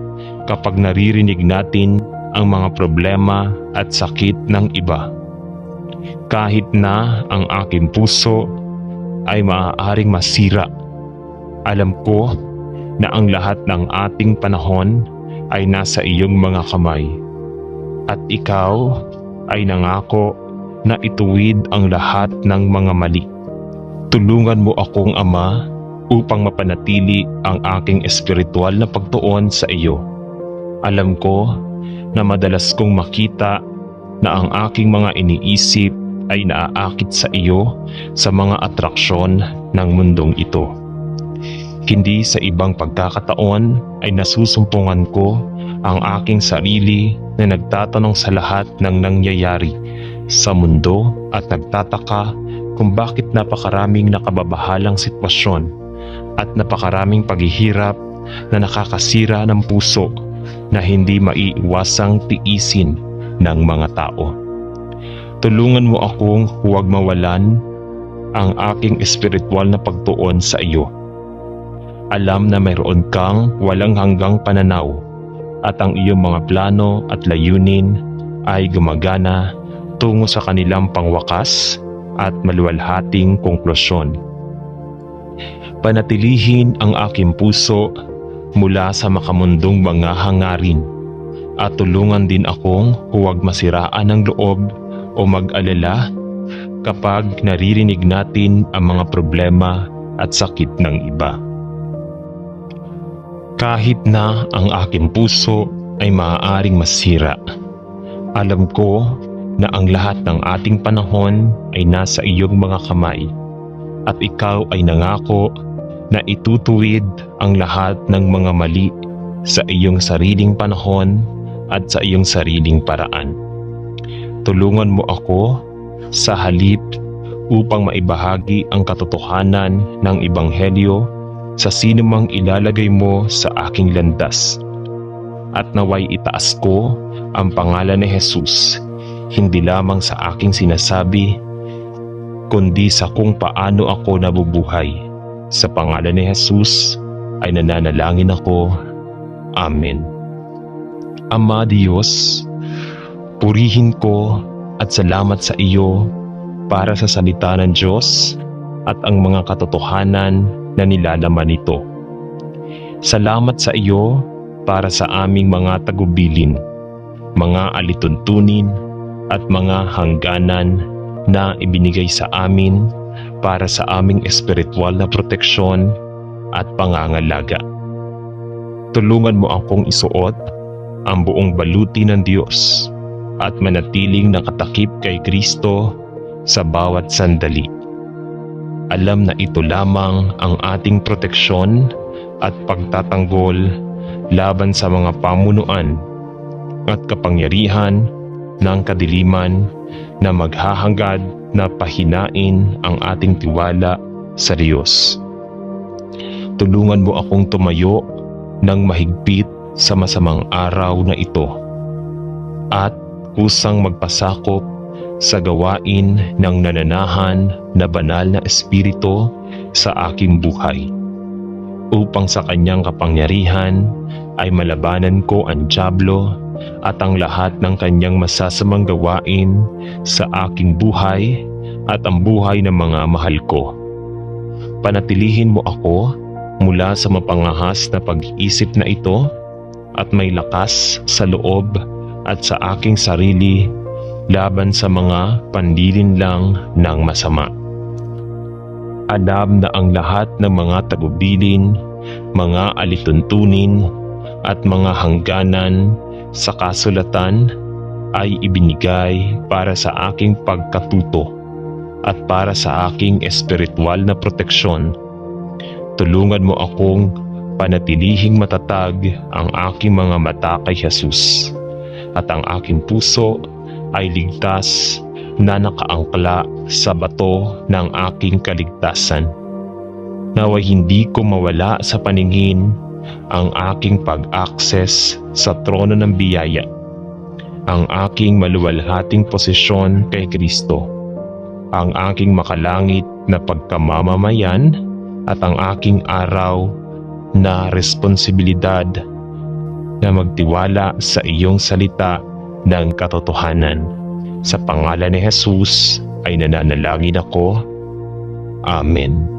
kapag naririnig natin ang mga problema at sakit ng iba. Kahit na ang aking puso ay maaaring masira, alam ko na ang lahat ng ating panahon ay nasa iyong mga kamay. At ikaw ay nangako na ituwid ang lahat ng mga mali. Tulungan mo akong Ama upang mapanatili ang aking espiritual na pagtuon sa iyo. Alam ko na madalas kong makita na ang aking mga iniisip ay naaakit sa iyo sa mga atraksyon ng mundong ito. Hindi sa ibang pagkakataon ay nasusumpungan ko ang aking sarili na nagtatanong sa lahat ng nangyayari sa mundo at nagtataka kung bakit napakaraming nakababahalang sitwasyon at napakaraming paghihirap na nakakasira ng puso na hindi maiiwasang tiisin ng mga tao. Tulungan mo akong huwag mawalan ang aking espiritual na pagtuon sa iyo. Alam na mayroon kang walang hanggang pananaw at ang iyong mga plano at layunin ay gumagana tungo sa kanilang pangwakas at maluwalhating konklusyon. Panatilihin ang aking puso mula sa makamundong mga hangarin at tulungan din akong huwag masiraan ng loob o mag-alala kapag naririnig natin ang mga problema at sakit ng iba. Kahit na ang aking puso ay maaaring masira, alam ko na ang lahat ng ating panahon ay nasa iyong mga kamay at ikaw ay nangako na itutuwid ang lahat ng mga mali sa iyong sariling panahon at sa iyong sariling paraan. Tulungan mo ako sa halip upang maibahagi ang katotohanan ng Ebanghelyo sa sinumang ilalagay mo sa aking landas. At naway itaas ko ang pangalan ni Jesus, hindi lamang sa aking sinasabi, kundi sa kung paano ako nabubuhay. Sa pangalan ni Jesus ay nananalangin ako. Amen. Ama Diyos, purihin ko at salamat sa iyo para sa salita ng Diyos at ang mga katotohanan na nilalaman nito. Salamat sa iyo para sa aming mga tagubilin, mga alituntunin at mga hangganan na ibinigay sa amin para sa aming espiritual na proteksyon at pangangalaga. Tulungan mo akong isuot ang buong baluti ng Diyos at manatiling nakatakip kay Kristo sa bawat sandali. Alam na ito lamang ang ating proteksyon at pagtatanggol laban sa mga pamunuan at kapangyarihan ng kadiliman na maghahangad na pahinain ang ating tiwala sa Diyos. Tulungan mo akong tumayo ng mahigpit sa masamang araw na ito at kusang magpasakop sa gawain ng nananahan na banal na espiritu sa aking buhay, upang sa kanyang kapangyarihan ay malabanan ko ang dyablo at ang lahat ng kanyang masasamang gawain sa aking buhay at ang buhay ng mga mahal ko. Panatilihin mo ako mula sa mapangahas na pag-iisip na ito at may lakas sa loob at sa aking sarili laban sa mga panlilinlang ng masama. Alam na ang lahat ng mga tagubilin, mga alituntunin at mga hangganan sa kasulatan ay ibinigay para sa aking pagkatuto at para sa aking espiritual na proteksyon. Tulungan mo akong panatilihing matatag ang aking mga mata kay Jesus at ang aking puso ay ligtas na nakaangkla sa bato ng aking kaligtasan. Naway hindi ko mawala sa paningin ang aking pag-access sa trono ng biyaya, ang aking maluwalhating posisyon kay Kristo, ang aking makalangit na pagkamamamayan at ang aking araw na responsibilidad na magtiwala sa iyong salita ng katotohanan. Sa pangalan ni Jesus ay nananalangin ako. Amen.